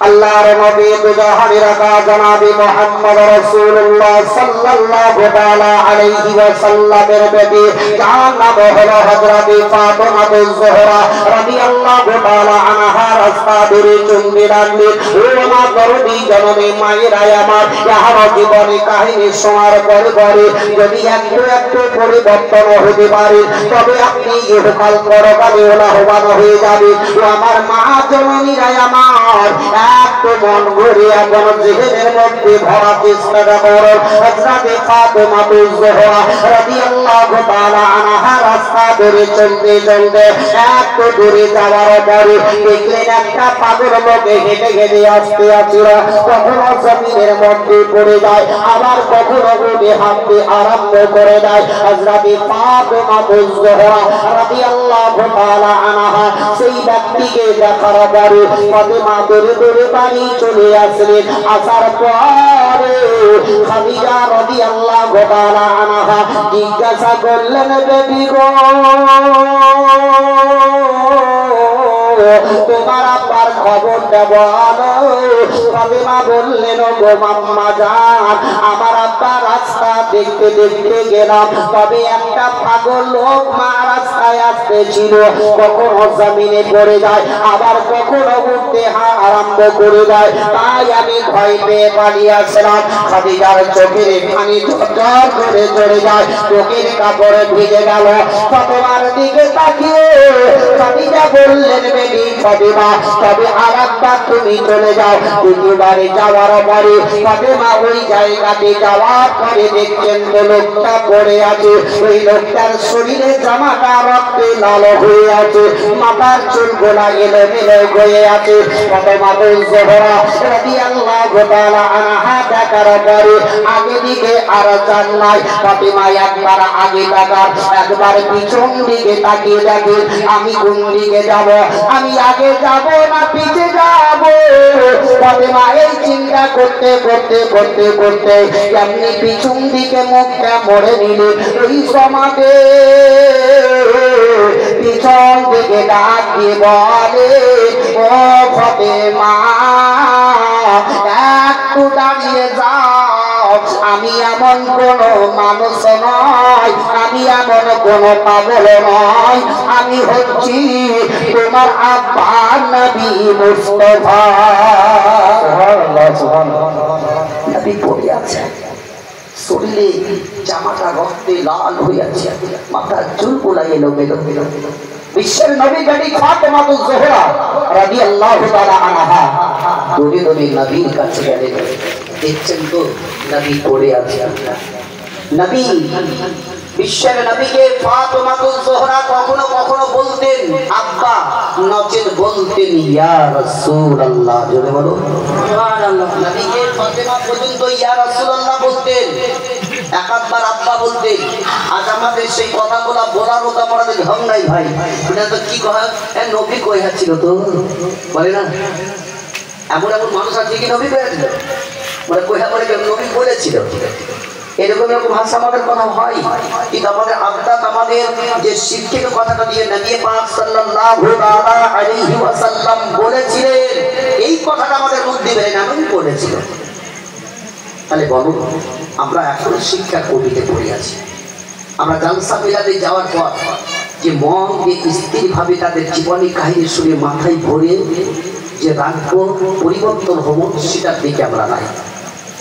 আল্লাহর নবী দুজাহানের আকা জনাবে মুহাম্মদ রাসূলুল্লাহ সাল্লাল্লাহু তাআলা আলাইহি ওয়াসাল্লামের বেটি যার নাম হলো হযরতে ফাতেমাতুজ জোহরা রাদিয়াল্লাহু তাআলা আনহা রাস্তা ধরে চলতে লাগলেন। ও আমার দরদি জননী মায়েরা আমার, ইহার জীবনে কাহিনী শোনার পরে পরে যদি একটু একটু পরিবর্তন হতে পারে তবে আপনি ইহকাল পরকালে লাভবান হয়ে যাবে। ও আমার মা জননীরা আমার, একটু মন ঘুরে এখন জেহেনের মধ্যে ভরা চেষ্টাটা করো। হযরতে ফাতেমাতুজ জোহরা রাদিয়াল্লাহু তাআলা আনহা রাস্তা ধরে চলতে চলতে একটু দূরে যাওয়ার পরে দেখলেন একটা পাগল লোক হেঁটে হেঁটে আসতে আসছিল। কখনো জমিনের মধ্যে পড়ে যায়, আবার কখনো উঠে হাঁটতে আরম্ভ করে দেয়। হযরতে ফাতেমাতুজ জোহরা রাদিয়াল্লাহু তাআলা আনহা সেই ব্যক্তিকে দেখার পরে ফাতেমা দৌড়ে দৌড়ে বাড়ি চলে আসলেন। আসার পরে খাদিজা রাদিয়াল্লাহু তাআলা আনহা জিজ্ঞাসা করলেন, বেবি গো তোমার আব্বার খবরটা বলো। ফাতেমা বললেন, গো মাম্মা জান, আমার আব্বা রাস্তা দেখতে দেখতে গেলাম, তবে একটা পাগল লোক মা রাস্তায় আসতেছিল, কখনো জমিনে পড়ে যায় আবার কখনো উঠতে আরম্ভ করে দেয়। তাই আমি ভয় পেয়ে পালিয়ে আসলাম। খাদিজার চোখের পানি ঝরঝর করে ঝরে যায়, চোখের কাপড়ে ভিজে গেল। ফাতেমার দিকে তাকিয়ে খাদিজা বললেন, বেবি ফাতেমা, তবে আরেকবার তুমি চলে যাও। দ্বিতীয়বারে যাওয়ার পরে ফাতেমা ওই জায়গাতে যাওয়ার পরে দেখছেন তো লোকটা পড়ে আছে। ওই লোকটার শরীরে জামাটা রক্তে লাল হয়ে আছে, মাথার চুল গোলা এলোমেলো হয়ে আছে। ফাতেমাতুজ জোহরা রাদিয়াল্লাহু তাআলা আনহা দেখার পরে আগে দিকে আর যান নাই। ফাতেমা একবার আগে তাকান, একবার পিছন দিকে তাকিয়ে দেখেন আমি কোন দিকে যাব, আমি আগে যাব না পিছে যাব। ফাতেমা এই চিন্তা করতে করতে করতে করতে এমনি পিছন দিকে মুখটা মোড়ে নিলে ওই সমাজে পিছন দিকে ডাক দিয়ে বলে, ও ফাতেমা একটু দাঁড়িয়ে যাও, আমি এমন কোন মানুষ নয়, আমি এমন কোন পাগল নয়, আমি হচ্ছি তোমার আব্বা নবী মুস্তাফা। সুবহানাল্লাহ সুবহানাল্লাহ। নবী পড়ে আছে, শরীরে জামাটা রক্তে লাল হয়ে আছে, মাথার চুল গুলা এলোমেলো। বিশ্বের নবী বেটি ফাতেমাতুজ জোহরা রাদিয়াল্লাহু তাআলা আনহা দৌড়ে দৌড়ে নবীর কাছে গেলেন। দেখছেন তো নবী পড়ে আছে। নবী, বিশ্বের নবীকে ফাতেমাতুজ জোহরা কখনো কখনো বলতেন আব্বা, নচেত বলতেন ইয়া রাসূলুল্লাহ। জোরে বলো সুবহানাল্লাহ। নবীকে ফাতেমা পর্যন্ত ইয়া রাসূলুল্লাহ বলতেন, একবার আব্বা বলতেন। আজ আমাদের সেই কথাগুলো বলার মতো আমাদের ঢং নাই ভাই। এটা তো কি কয়, নবী কইয়া ছিল তো বলে না, এমন এমন মানুষ আছে কি নবী কইয়াছিল, মানে কইয়া বলে নবী বলেছিল। এরকম এরকম ভাষা আমাদের কথা হয়, কিন্তু আমাদের আব্বাত আমাদের যে শিক্ষিত কথাটা দিয়ে নবী পাক সাল্লাল্লাহু আলাইহি ওয়াসাল্লাম বলেছিলেন, এই কথাটা আমাদের বুদ্ধি বেড়ে না, নবী বলেছিল। তাহলে বলো, আমরা এখন শিক্ষা কবিতে পড়ে আছি। আমরা জালসা মিলাতে যাওয়ার পর যে মন দিয়ে স্থিরভাবে তাদের জীবনী কাহিনী শুনে মাথায় ভরে যে রাখবো, পরিবর্তন হবো, সেটার দিকে আমরা নাই।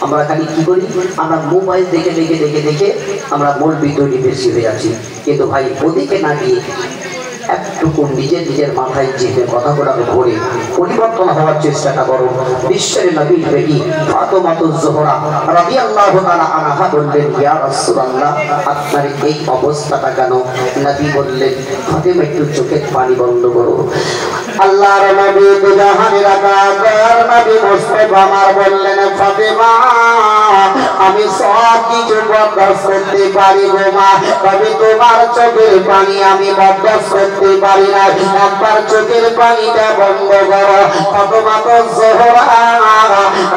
আমরা খালি কি করি, আমরা মোবাইল দেখে দেখে দেখে দেখে আমরা মূল ভিডিওটি বেশি হয়ে আছি। কিন্তু ভাই ওদিকে না গিয়ে একটুকু নিজের নিজের মাথায় চেপে কথাগুলোকে ভরে পরিবর্তন হওয়ার চেষ্টাটা করো। বিশ্বের নবীর বেটি ফাতেমাতুজ জোহরা রাদিয়াল্লাহু তাআলা আনহা বললেন, ইয়া রাসূলুল্লাহ, আপনার এই অবস্থাটা কেন? নবী বললেন, ফাতেমা একটু চোখের পানি বন্ধ করো। আল্লাহর নবী দুজাহানের রাখার নবী মুস্তাফা আমার বললেন ফাতেমা আমি সব কিছু বরদাস্ত করতে পারি গো মা, তবে তোমার চোখের পানি আমি বরদাস্ত করতে পারি না, একবার চোখের পানিটা বন্ধ করো। ফাতেমা তো জোহরা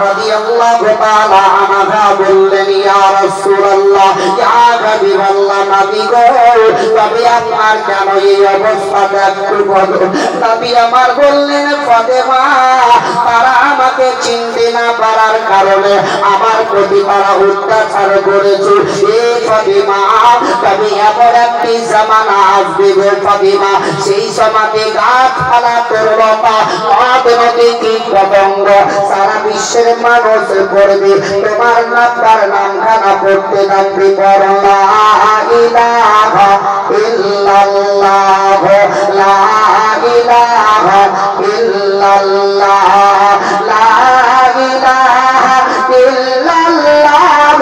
রাদিয়াল্লাহু তাআলা আনহা বললেন ইয়া রাসূলুল্লাহ ইয়া হাবিবাল্লাহ নবী গো তবে আপনার কেন এই অবস্থাটা একটু বলো। নবী আমার বললেন ফাতেমা তারা আমাকে চিনতে না পারার কারণে আমার প্রতি তারা অত্যাচার করেছে। এই ফাতেমা তবে এমন একটি জামানা আসবে গো ফাতেমা, সেই সমাজে গাছপালা তরুলতা নদী কীট পতঙ্গ সারা বিশ্বের মানুষ পড়বে তোমার নামটার নামখানা পড়তে থাকবে লা ইলাহা ইল্লাল্লাহ লা ইলাহা ইল্লাল্লাহ লা ইলাহা ইল্লাল্লাহ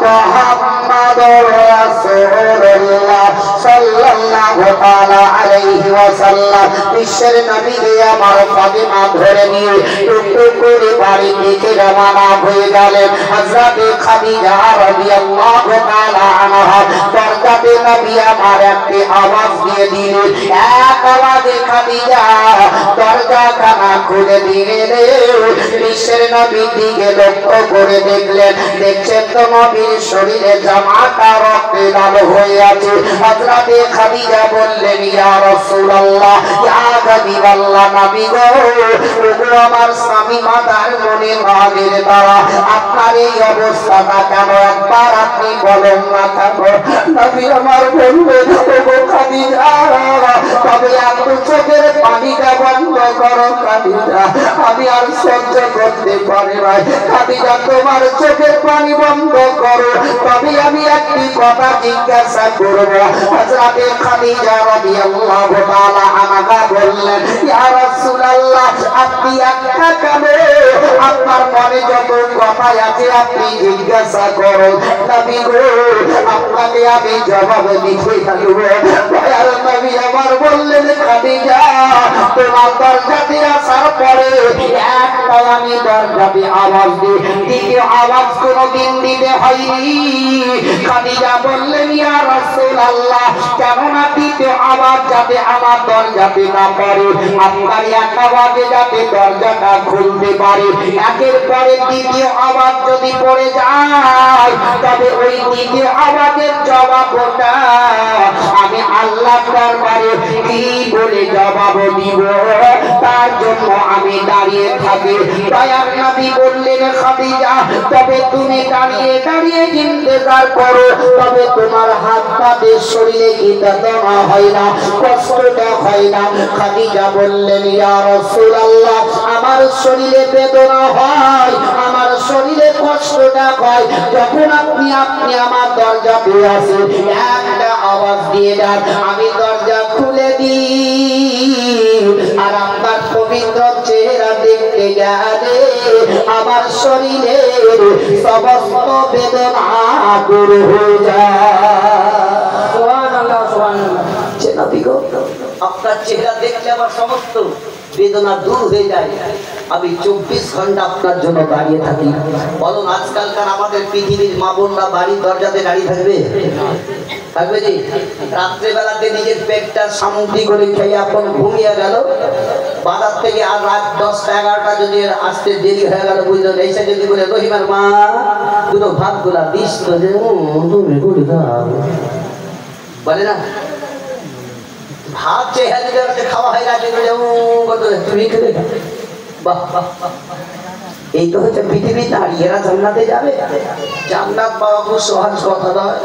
মুহাম্মাদুর রাসূলুল্লাহ সাল্লাল্লাহু তাআলা আলাইহি ওয়াসাল্লাম। বিশ্বের নবী আমার ফাতেমা ধরে নিয়ে টুকটুক করে বাড়ি থেকে রওনা হয়ে গেলেন। হযরত খাদিজা রাদিয়াল্লাহু তাআলা আনহা দরজাতে নবী আমার একটি আওয়াজ দিয়ে দিলেন, এক আওয়াজে খাদিজা দরজাখানা খুলে দিলেন। বিশ্বের নবীর দিকে লক্ষ্য করে দেখলেন, দেখছেন তো নবীর শরীরে জামাটা রক্তে লাল হয়ে আছে। হযরত খাদিজা বললেন ইয়া রাসূলুল্লাহ ইয়া হাবিবাল্লাহ নবী গো আমার স্বামী মাতার মনে রাগের দ্বারা আপনার এই অবস্থাটা কেন একবার আপনি বলেন না কেন। নবী আমার বললেন ও খাদিজা তবে একটু চোখের পানিটা বন্ধ করো খাদিজা, আমি আর সহ্য করতে পারি না। খাদিজা তোমার চোখের পানি বন্ধ করো তবে আমি একটি কথা জিজ্ঞাসা করব। হযরত খাদিজা রাদিয়াল্লাহু তাআলা আনহা বললেন ইয়া রাসূলুল্লাহ আপনি একটা কেন আপনার মনে যত কথা আছে আপনি জিজ্ঞাসা করুন। নবী গো আপনাকে আমি জবাব দিতে থাকব। দয়াল নবী আমার বললেন খাদিজা তোমার দরজাতে আসার পরে একটা আমি দরজাতে আওয়াজ দিই, দ্বিতীয় আওয়াজ কোনোদিন দিতে হয়নি। খাদিজা বললেন ইয়া রাসূলুল্লাহ কেননা দ্বিতীয় আওয়াজ যাতে আমার দরজাতে না পড়ে, আপনার এক আওয়াজে যাতে দরজাটা খুলতে পারে। একের পরে দ্বিতীয় আওয়াজ যদি পড়ে যায় তবে ওই দ্বিতীয় আওয়াজের জবাবটা আমি আল্লাহর দরবারে কি বলে জবাব দিব তার জন্য আমি দাঁড়িয়ে থাকি। দয়ার নবী বললেন খাদিজা তবে তুমি দাঁড়িয়ে দাঁড়িয়ে ইন্তজার করো, তবে তোমার হাত পাতে শরীরে কি বেদনা হয় না, কষ্টটা হয় না। খাদিজা বললেন ইয়া রাসূলুল্লাহ আমার শরীরে বেদনা হয়, আমার শরীরে কষ্টটা হয় যখন আপনি আমার দরজাতে আসেন একটা আওয়াজ দিয়ে দেন আমি দরজা খুলে দিই আর আপনার পবিত্র চেহারা দেখতে গেলে আমার শরীরের সমস্ত বেদনা দূর হয়ে যায়। সুবহানাল্লাহ সুবহানাল্লাহ। আপনার চেহারা দেখলে আমার সমস্ত বেদনা দূর হয়ে যায়। আমি 24 ঘন্টা আপনার জন্য দাঁড়িয়ে থাকি। বলুন আজকালকার আমাদের পৃথিবীর মা বোনরা বাড়ির দরজাতে দাঁড়িয়ে থাকবে? থাকবে জি? রাত্রেবেলাতে নিজের পেটটা সামগ্রী করে খেয়ে আপন ঘুমিয়ে গেল, বাজার থেকে আর রাত 10টা 11টা যদি আসতে দেরি হয়ে গেল বুঝলেন, এসে যদি বলে রহিমার মা দুটো ভাত গুলা দিস তো যে তুমি বলে দাও, বলে না ভাত চেয়ে খাওয়া হয় না তুমি খেলে বাহ বাহ। এই তো হচ্ছে পৃথিবী দাঁড়িয়েরা জান্নাতে যাবে। জান্নাত পাওয়া খুব সহজ কথা নয়,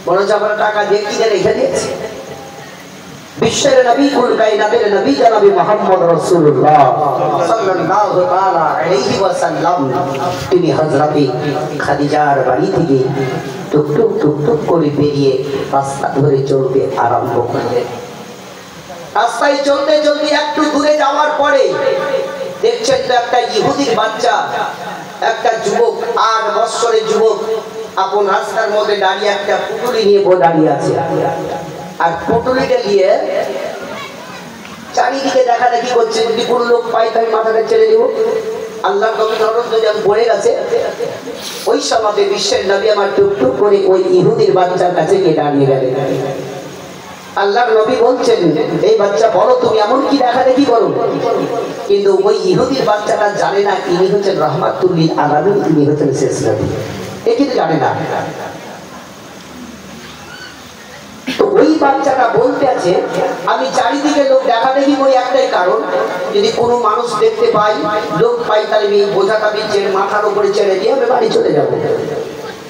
বড় আমরা টাকা দিয়ে কিনে রেখে দিয়েছি। বিশ্বের নবী কুল কায়নাতের নবী জনাবে মুহাম্মদ রাসূলুল্লাহ সাল্লাল্লাহু তাআলা আলাইহি ওয়াসাল্লাম তিনি হযরতে খাদিজার বাড়ি থেকে টুকটুক টুকটুক করে বেরিয়ে রাস্তা ধরে চলতে আরম্ভ করলেন। রাস্তায় চলতে চলতে একটু দূরে যাওয়ার পরে দেখছেন তো একটা ইহুদির বাচ্চা, একটা যুবক 8 বছরের যুবক আপন রাস্তার মধ্যে দাঁড়িয়ে একটা পুটুলি নিয়ে দাঁড়িয়ে আছে। আর পুটুলিটা নিয়ে চারিদিকে দেখা দেখি করছে, যদি কোনো লোক পাই তাই মাথাটা ছেড়ে দিব। আল্লাহ নবী ধরুন যখন পড়ে গেছে, ওই সমাজে বিশ্বের নবী আমার টুকটুক করে ওই ইহুদির বাচ্চার কাছে গিয়ে দাঁড়িয়ে গেলেন। আল্লাহর নবী বলছেন, এই বাচ্চা বলো তুমি এমন কি দেখা দেখি করো? কিন্তু ওই ইহুদির বাচ্চাটা জানে না ইনি হচ্ছেন রহমাতুল লিল আলামিন, ইনি হচ্ছেন শেষ নবী, এ কিন্তু জানে না। তো ওই বাচ্চাটা বলতে আছে, আমি চারিদিকে লোক দেখা দেখি ওই একটাই কারণ, যদি কোনো মানুষ দেখতে পাই, লোক পাই, তাহলে আমি বোঝাটা বিচ্ছের মাথার উপরে ছেড়ে দিয়ে আমি বাড়ি চলে যাবো।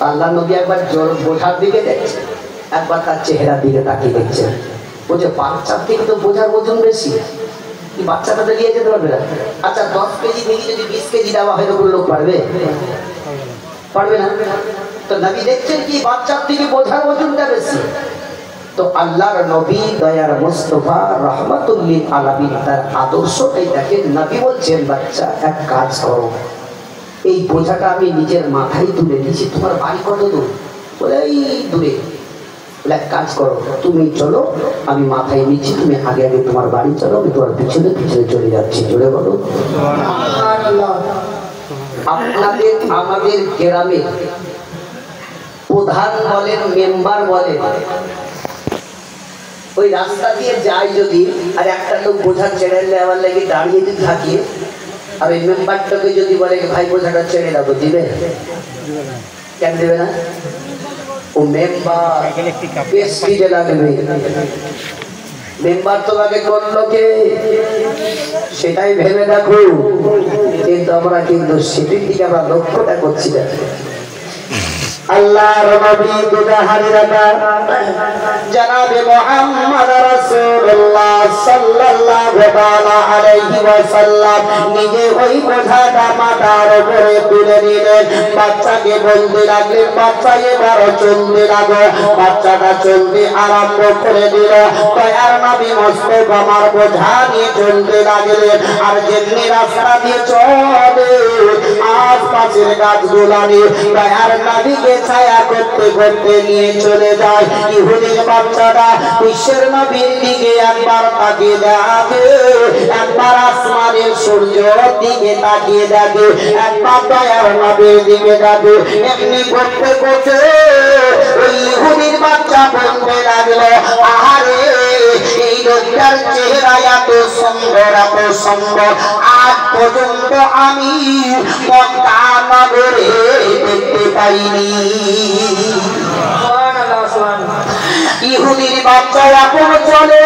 আল্লাহ নবী একবার বোঝার দিকে দেখছে, একবার তার চেহারার দিকে তাকিয়ে দেখছেন। বলছে বাচ্চার থেকে তো বোঝার ওজন বেশি, কি বাচ্চাটা তো নিয়ে যেতে পারবে না? আচ্ছা 10 কেজি থেকে যদি 20 কেজি দেওয়া হয় তো কোনো লোক পারবে? পারবে না। তো নবী দেখছেন কি বাচ্চার থেকে বোঝার ওজনটা বেশি। তো আল্লাহর নবী দয়ার মুস্তাফা রহমাতুল লিল আলামিন তার আদর্শটাই দেখেন। নবী বলছেন, বাচ্চা এক কাজ করো, এই বোঝাটা আমি নিজের মাথায় তুলে দিয়েছি, তোমার বাড়ি কত দূর? বলে এই দূরে। এক কাজ করো, তুমি চলো, আমি মাথায় নিচ্ছি, তুমি আগে আগে তোমার বাড়ি চলো, আমি তোমার পিছনে পিছনে চলে যাচ্ছি। জোরে বলো আপনাদের আমাদের গ্রামে প্রধান বলেন, মেম্বার বলেন, ওই রাস্তা দিয়ে যায় যদি, আর একটা লোক বোঝা ছেড়ে নেওয়ার লাগে দাঁড়িয়ে যদি থাকে, আর ওই মেম্বারটাকে যদি বলে ভাই বোঝাটা ছেড়ে দাও, দিবে? কেন দেবে না? ও মেম্বার বেশ দিতে লাগবে। মেম্বার তোমাকে করলো কে সেটাই ভেবে দেখো, কিন্তু আমরা কিন্তু সেটির দিকে আমরা লক্ষ্যটা করছি না। আল্লাহর নবী দুজাহানি রাখা জনাবে মুহাম্মদ রাসূলুল্লাহ সাল্লাল্লাহু আলাইহি ওয়াসাল্লাম নিজে ওই বোঝাটা মাথার উপরে তুলে নিলেন। বাচ্চাকে বলতে লাগলেন, বাচ্চা এবার চলতে লাগো। বাচ্চাটা চলতে আরম্ভ করে দিল। দয়ার নবী মুস্তাফা আমার বোঝা নিয়ে চলতে লাগলেন। আর যেমনি রাস্তা দিয়ে চলে, আশপাশের গাছগুলা নিয়ে দয়ার নবীকে ছায়া করতে করতে নিয়ে চলে যায়। ইহুদির বাচ্চাটা বিশ্বের নবীর দিকে একবার তাকিয়ে দেখে, একবার আসমানের সূর্যের দিকে তাকিয়ে দেখে, একবার দয়ার নবীর দিকে দেখে। এমনি করতে করতে ওই ইহুদির বাচ্চা বলতে লাগলো, আহারে এই লোকটার চেহারা এত সুন্দর, এত সুন্দর, আজ পর্যন্ত আমি মক্কা নগরে দেখতে পাইনি। ইহুদির বাচ্চা এখন চলে,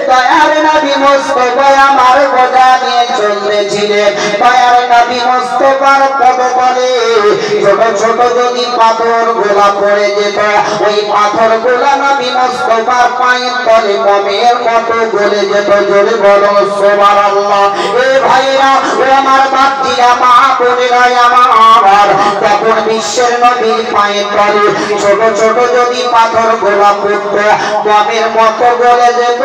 দয়ার নবী মুস্তাফা আমার বোঝা নিয়ে চলতেছিলেন। দয়ার নবী মুস্তাফার পদতলে ছোট ছোট যদি পাথর গোলা পড়ে যেত, ওই পাথর গোলা নবী মুস্তাফার পায়ের তলে মমের মতো গলে যেত। জোরে বলো সুবহানাল্লাহ। এ ভাইরা, ও আমার বাপজিরা, মা বোনেরা আমার, তখন বিশ্বের নবীর পায়ের তলে ছোট ছোট যদি পাথর গোলা পড়তো, মমের মতো গলে যেত।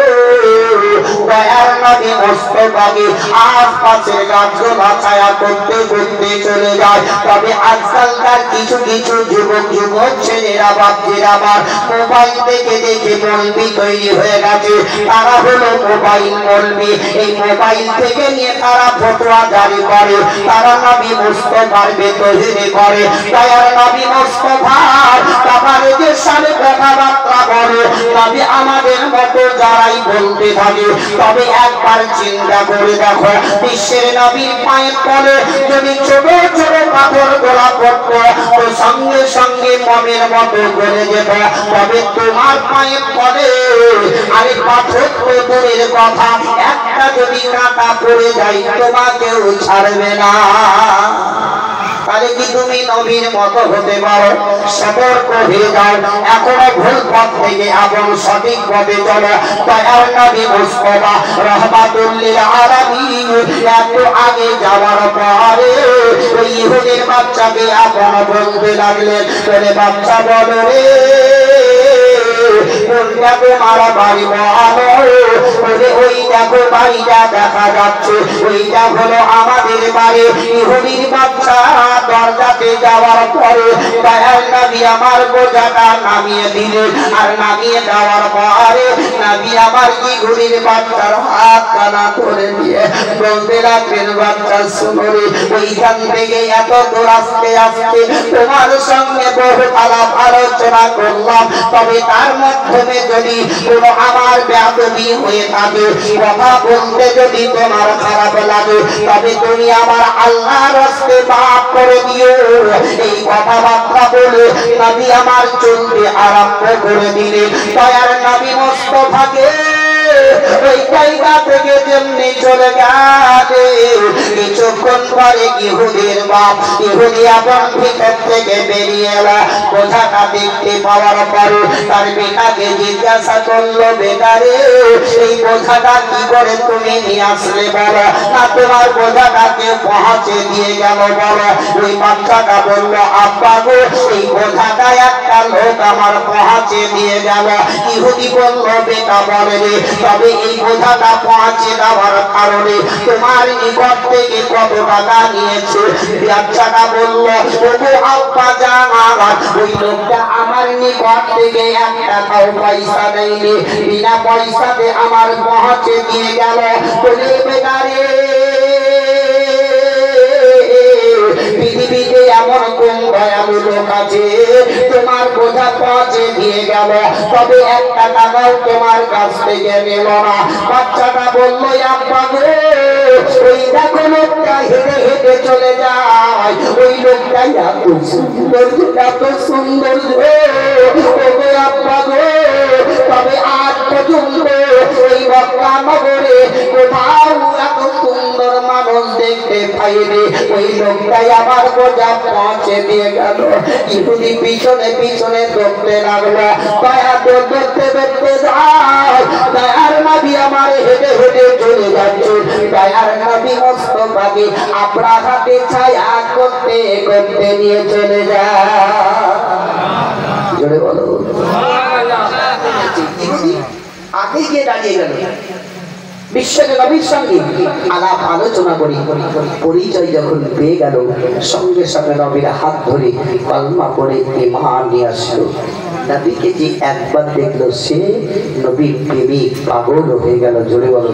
দয়ার নবী মুস্তাফাকে আশপাশের গাছগুলো ছায়া করতে করতে চলে যায়। তবে আজকালকার কিছু কিছু যুবক যুবক ছেলেরা বাপজিরা আমার মোবাইল দেখে দেখে মৌলবি তৈরি হয়ে গেছে। তারা হলো মোবাইল মৌলবি। এই মোবাইল থেকে নিয়ে তারা ফতোয়া জারি করে, তারা নবী মুস্তাফার বেতহিরি করে। দয়ার নবী মুস্তাফার তাবারকের সামনে কথাবার্তা বলে, তবে আমাদের মতো যারাই বলতে থাকে, তবে একবার চিন্তা করে দেখো, বিশ্বের নবীর পায়ের তলে যদি ছোট ছোট পাথর গোলা পড়তো, তো সঙ্গে সঙ্গে মমের মতো গলে যেত। তবে তোমার পায়ের তলে আরে পাথর তো দূরের কথা, একটা যদি কাঁটা পড়ে যায় তোমাকেও ছাড়বে না। তাহলে কি তুমি নবীর মতো হতে পারো? সতর্ক হয়ে যাও, এখনো ভুল পথ থেকে এবং সঠিক পথে চলো। দয়ার নবী মুস্তাফা রহমাতুল লিল আলামিন এত আগে যাওয়ার পরে ওই ইহুদির বাচ্চাকে আপন বলতে লাগলেন, বলে বাচ্চা বলো রে, কোনটা তোমার বাড়ি বলো বলে ওই দেখো বাড়িটা দেখা যাচ্ছে ওইটা হলো আমাদের বাড়ি ইহুদির বাচ্চা দরজাতে যাওয়ার পরে দয়াল নবী আমার বোঝাটা নামিয়ে দিলেন আর নামিয়ে দেওয়ার পরে নবী আমার ইহুদির বাচ্চার হাত কানা ধরে দিয়ে বলতে লাগলেন বাচ্চা শুনো রে ওইখান থেকে এত দূর আসতে আসতে তোমার সঙ্গে বহু আলাপ আলোচনা করলাম তবে তার মাধ্যমে যদি কোনো আমার বেয়াদবি হয়ে থাকে কথা বলতে যদি তোমার খারাপ লাগে তবে তুমি আমার আল্লাহর রাস্তে মাফ করে দিও এই কথাবার্তা বলে নবী আমার চলতে আরম্ভ করে দিলেন দয়ার নবী মুস্তাফাকে ওই জায়গা থেকে যেমনি চলে গেছে কিছুক্ষণ পরে ইহুদির বাপ ইহুদি আপন ভিতর থেকে বেরিয়ে এলো বোঝাটা দেখতে পাওয়ার পরে তার বেটাকে জিজ্ঞাসা করলো বেটারে এই বোঝাটা কি করে তুমি নিয়ে আসলে বলো না তোমার বোঝাটাকে পৌঁছে দিয়ে গেল বলো ওই বাচ্চাটা বললো আব্বা গো এই বোঝাটা একটা লোক আমার পৌঁছে দিয়ে গেল ইহুদি বললো বেটা বলে রে তবে এই বোঝাটা পৌঁছে দেওয়ার কারণে তোমার নিকট থেকে কত টাকা নিয়েছে বাচ্চাটা বললো ওগো আব্বা জান ওই লোকটা আমার নিকট থেকে 1 টাকাও পয়সা নেয়নি বিনা পয়সাতে আমার পৌঁছে দিয়ে গেল বলে বেটারে পৃথিবীতে এমন কোন দয়ালু লোক আছে তোমার বোঝা পৌঁছে দিয়ে গেল তবে 1 টাকাও তোমার কাছ থেকে নিল না বাচ্চাটা বললো আব্বা গো ওই দেখো লোকটা হেঁটে হেঁটে চলে যায় ওই লোকটা এত সুন্দর আব্বা গো তবে আজ পর্যন্ত ওই মক্কা নগরে কোথাও এত সুন্দর মানুষ দেখতে পাইনি ওই লোকটাই আমার বোঝা পৌঁছে দিয়ে গেল ইহুদি পিছনে পিছনে দৌড়তে লাগলো দয়া দৌড়তে দৌড়তে যায় দয়ার নবী আমার হেঁটে হেঁটে চলে যাচ্ছে দয়ার নবী মুস্তাফাকে আপনার হাতে ছায়া করতে করতে নিয়ে চলে যায় জোরে বলো ইহুদি আগে গিয়ে দাঁড়িয়ে গেল বিশ্বকে নবীর সঙ্গে আলাপ আলোচনা করি পরিচয় যখন পেয়ে গেল সঙ্গে সঙ্গে নবীর হাত ধরে কলমা পড়ে ঈমান নিয়ে আসলো নবীকে যে একবার দেখলো সে নবীর প্রেমিক পাগল হয়ে গেল জোরে বলো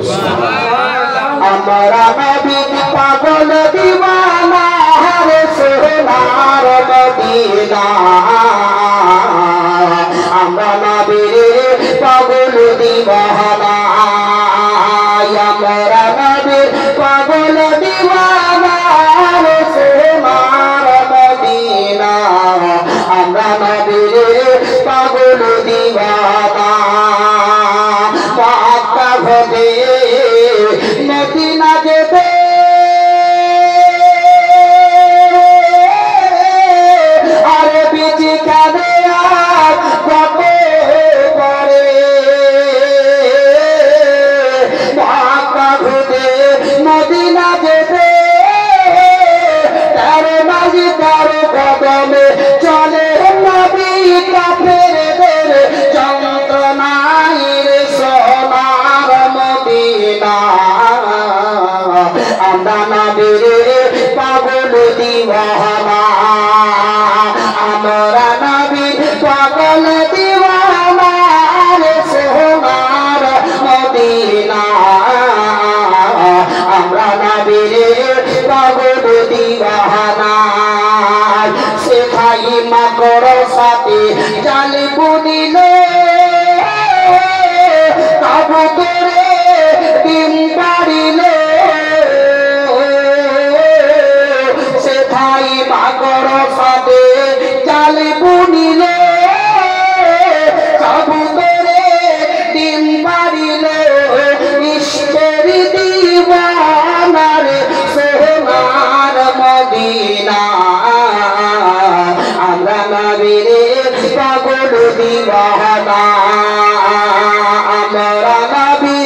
আমরা নবী পাগল দিওয়ানা রে সোনার মদিনা আমরা নবীর পাগল দিওয়ানা আমরা নবীর পাগল দিওয়ানা রে সোনার মদিনা আমরা নবীর পাগল দিওয়ানা পাক্কা ভবে মদিনা যেতে আরে বিচি কাঁদে আর কত পরে পাক্কা ভবে মদিনা যেতে তার মাঝি তার কদমে চলে নবী কাফেরদের যন্ত্রণায় সোনার মদিনা আমরা নবীর পাগল দিওয়ানা আমরা নবীর পাগল দিওয়ানা রে সোনার মদিনা আমরা নবীর পাগল দিওয়ানা শেখাই মাকর সাথে জালি বুনিলে তাবু করে ডিম পারিলে শেখাই মাকর সাথে জালি বুনিলে তাবু করে ডিম পারিলে ইশকের দিওয়ানা রে সোনার মদিনা আমরা নবীর পাগল দিওয়ানা আমরা নবী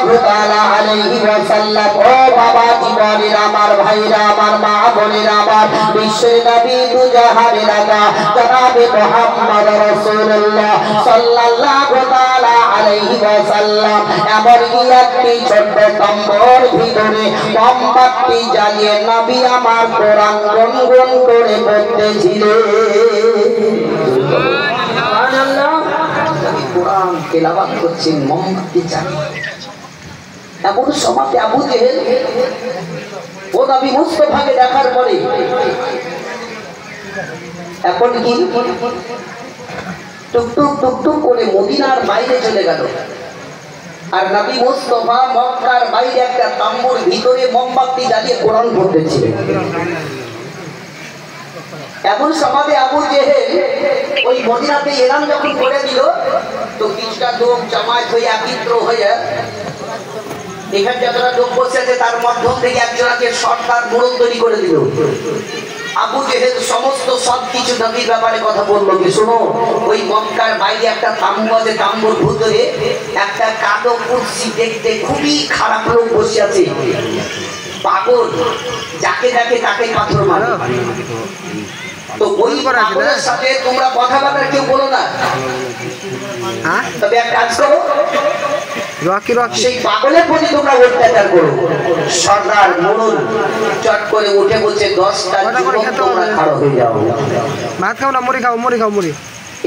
সাল্লাল্লাহু তাআলা আলাইহি ওয়াসাল্লাম। ও বাবা জীবনের আমার ভাইরা আমার মা বোনেরা আমার বিশ্বের নবী দুজাহানের রাজা জনাবে মুহাম্মদ রাসূলুল্লাহ সাল্লাল্লাহু তাআলা আলাইহি ওয়াসাল্লাম এমন একটি ছোট্ট তম্বুর ভিতরে মোমবাতি জ্বালিয়ে নবী আমার কোরআন গুনগুন করে পড়তেছিলেন। সুবহানাল্লাহ। কোরআন তেলাওয়াত করছেন মোমবাতি জ্বালিয়ে। এমন সময় আবু জেহেল ও নবী মুস্তাফাকে দেখার পরে এখন কি টুকটুক টুকটুক করে মদিনার বাইরে চলে গেল। আর নবী মুস্তাফা মক্কার বাইরে একটা তাম্বুর ভিতরে মোমবাতি জ্বালিয়ে কোরআন পড়তেছিলেন। এমন সমাজে আবু জেহেল ওই মদিনাতে এলান যখন করে দিল তো কিছুটা লোক জামায়াত হয়ে একত্র হয়ে এখানে যতটা লোক বসে আছে তার মাধ্যম থেকে একজনকে সরকার মোড়ক তৈরি করে দিল। আবু জেহেল সমস্ত সবকিছু নবীর ব্যাপারে কথা বললো কি শোনো ওই মক্কার বাইরে একটা তাম্বু আছে, তাম্বুর ভিতরে একটা কালো কুরসি দেখতে খুবই খারাপ লোক বসে আছে, পাগল, যাকে যাকে তাকে পাথর মারে। তো ওই পাগলের সাথে তোমরা কথাবার্তা কেউ বলো না, তবে এক কাজ করো সেই পাগলের প্রতি তোমরা অত্যাচার করো। সর্দার মোড়ল চট করে উঠে বলছে 10টা যুবক তোমরা খাড়ো হয়ে যাও। ভাত খাও না, মুড়ি খাও, মুড়ি খাও, মুড়ি।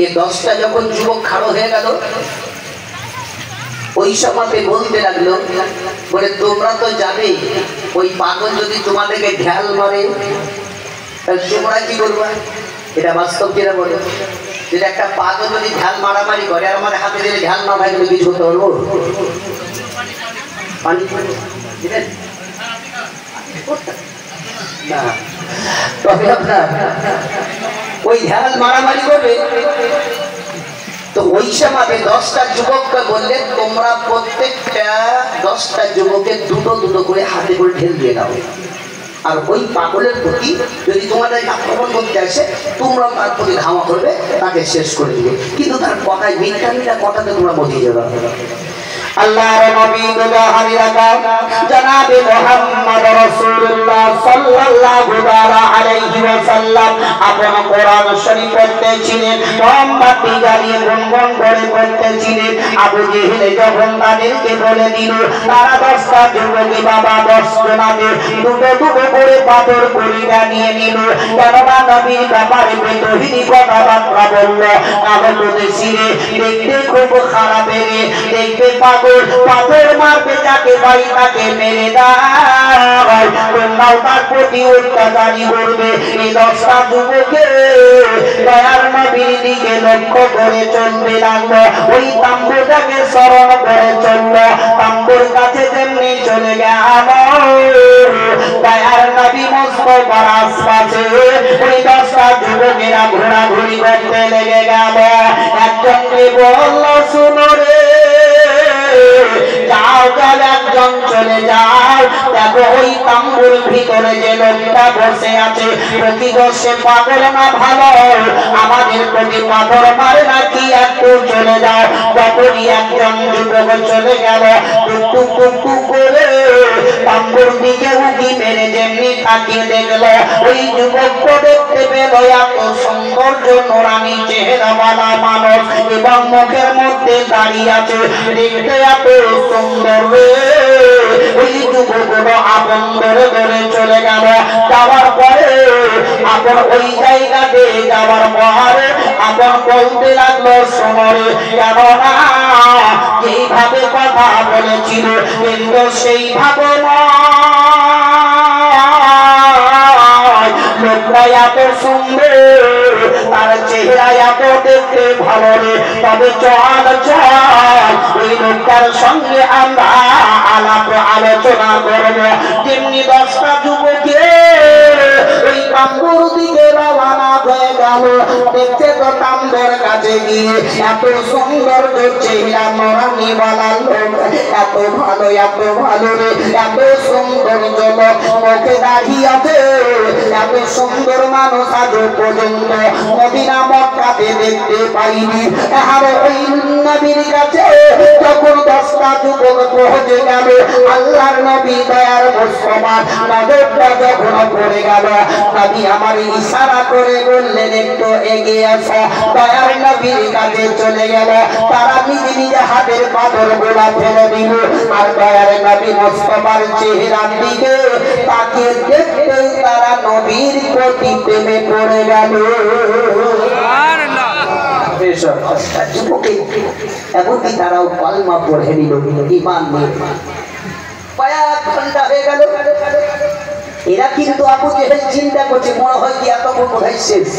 এই 10টা যখন যুবক খাড়ো হয়ে গেল ওই সমাজে বলতে লাগলো বলে তোমরা তো যাবে, ওই পাগল যদি তোমাদেরকে ঢেল মারে তাহলে তোমরা কি করবা? এটা বাস্তব কিনা বলে? যদি একটা পাগল যদি ঢাল মারামারি করে আর আমাদের হাতে যদি ঢাল না থাকে কিছু করতে পারবো? পানি দিবেন না, তবে আপনার ওই ঢাল মারামারি করবে। তো ওই সমাজে 10টা যুবককে বললেন তোমরা প্রত্যেকটা 10টা যুবকের দুটো দুটো করে হাতে করে ঢেল দিয়ে দাও, আর ওই পাগলের প্রতি যদি তোমাদের আক্রমণ করতে আসে তোমরা তার প্রতি ধাওয়া করবে, তাকে শেষ করে দিবে। কিন্তু তার কথায় মিথ্যা মিথ্যা কথাতে তোমরা বুঝিয়ে যাবে। আল্লাহর নবী দুজাহানি রাজা জনাবে মুহাম্মদ রাসূলুল্লাহ সাল্লাল্লাহু আলাইহি ওয়াসাল্লাম আপন কোরআন শরীফ পড়তেছিলেন, মোমবাতি জ্বালিয়ে গুনগুন করে পড়তেছিলেন। আবু জেহেল যখন তাদেরকে বলে দিল তারা 10টা যুবকী বাবা 10 জনাকে দুটো দুটো করে পাথর কুড়িটা নিয়ে নিল। কেননা নবীর ব্যাপারে বেতহিনী কথাবার্তা বলল। আবু জেহেল দেখতে খুব খারাপ, দেখতে পাথর মারবে যাকে পাই তাকে মেরে দাও, তোমরাও তার প্রতি অত্যাচারী করবে। এই 10টা যুবকে দয়ার নবীর দিকে লক্ষ্য করে চলতে লাগলো, ওই তাম্বুটাকে স্মরণ করে চললো। তাম্বুর কাছে যেমনি চলে গেল দয়ার নবী মুস্তাফার আশপাশে ওই 10টা যুবকেরা ঘোরাঘুরি করতে লেগে গেল। একজনকে বলল শোনো রে যাও যাও, একজন চলে যাও, দেখো ওই তাম্বুর ভিতরে যে লোকটা বসে আছে প্রতিদর্শে পাগল না ভালো, আমাদের প্রতি পাথর মারে নাকি, একটু চলে যাও। তখনই একজন যুবক চলে গেল, টুকটুক টুকটুক করে তাম্বুর দিকে উঁকি মেরে যেমনি তাকিয়ে দেখল ওই যুবককে দেখতে পেল এত সৌন্দর্য নোরানি চেহারাওয়ালা মানুষ এবং মুখের মধ্যে দাঁড়িয়ে আছে, দেখতে এত সুন্দর। ওই যুবকগুলো আপন ধরে ধরে চলে গেল। যাওয়ার পরে আপন ওই জায়গাতে যাওয়ার পরে আপন বলতে লাগলো শোনরে, কেননা যেইভাবে কথা বলেছিল কিন্তু সেইভাবে লোকটা এত সুন্দর, তার চেহারা এত দেখতে ভালো রে, তবে চল চল ওই লোকটার সঙ্গে আমরা আলাপ আলোচনা করব। যেমনি 10টা যুবকে ওই তাম্বুর দিকে রওনা হয়ে গেল। দেখতে তো তাম্বুর কাছে গিয়ে এত সুন্দর চেহারা নোরানি ওয়ালা লোক, এত ভালো রে, এত সুন্দর লোক, মুখে দাঁড়িয়ে আছে, এত সুন্দর মানুষ আজ পর্যন্ত মদিনা মক্কাতে দেখতে পাইনি। আর ওই নবীর কাছে যখন 10টা যুবক যখন পৌঁছে গেল আল্লাহর নবী দয়ার মুস্তফা নজরটা যখন পড়ে গেল নবী আমার ইশারা করে বললেন একটু এগিয়ে আসো দয়ার নবীর কাছে চলে গেল তারা নিজে নিজে হাতের পাথর গোলা ফেলে দিল আর দয়ার নবী মুস্তফার চেহারার দিকে তাকিয়ে দেখতে তারা নবীর প্রতি প্রেমে পড়ে গেল এমনকি তারাও কালমা পড়ে নিল ঈমান নিয়ে পায়া ঘন্টা হয়ে গেল এরা কিন্তু আবু জেহেল চিন্তা করছে মনে হয় কি এতক্ষণ বোধহয় শেষ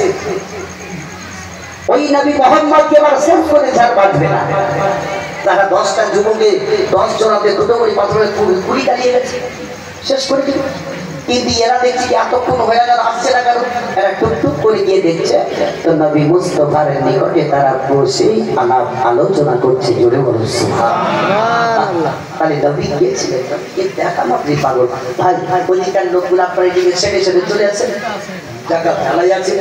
ওই নবী মোহাম্মদকে এবার শেষ করে ছাড় বাঁচবে না তারা 10টা যুবকে 10 জনকে দুটো করে পাথরের গুলি চালিয়ে গেছে শেষ করে দিল কিন্তু এরা দেখছি এতক্ষণ হয়ে গেল আসছে না কেন এরা টুকটুক করে গিয়ে দেখছে তো নবী মুস্তফার নিকটে তারা বসে আলাপ আলোচনা করছে জোরে বলো সুবহানাল্লাহ তাহলে নবী গিয়েছিলেন নবীকে দেখা মাত্রই পাগল ভাই ভাই ওইদিকার লোকগুলো আপনার এদিকে সেটে সেটে চলে আসে জায়গা ফেলাই আছে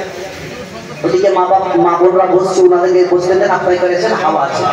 ওদিকে মা বোনরা বসছে ওনাদেরকে বসতে দেন আপনার করেছেন হাওয়া আছে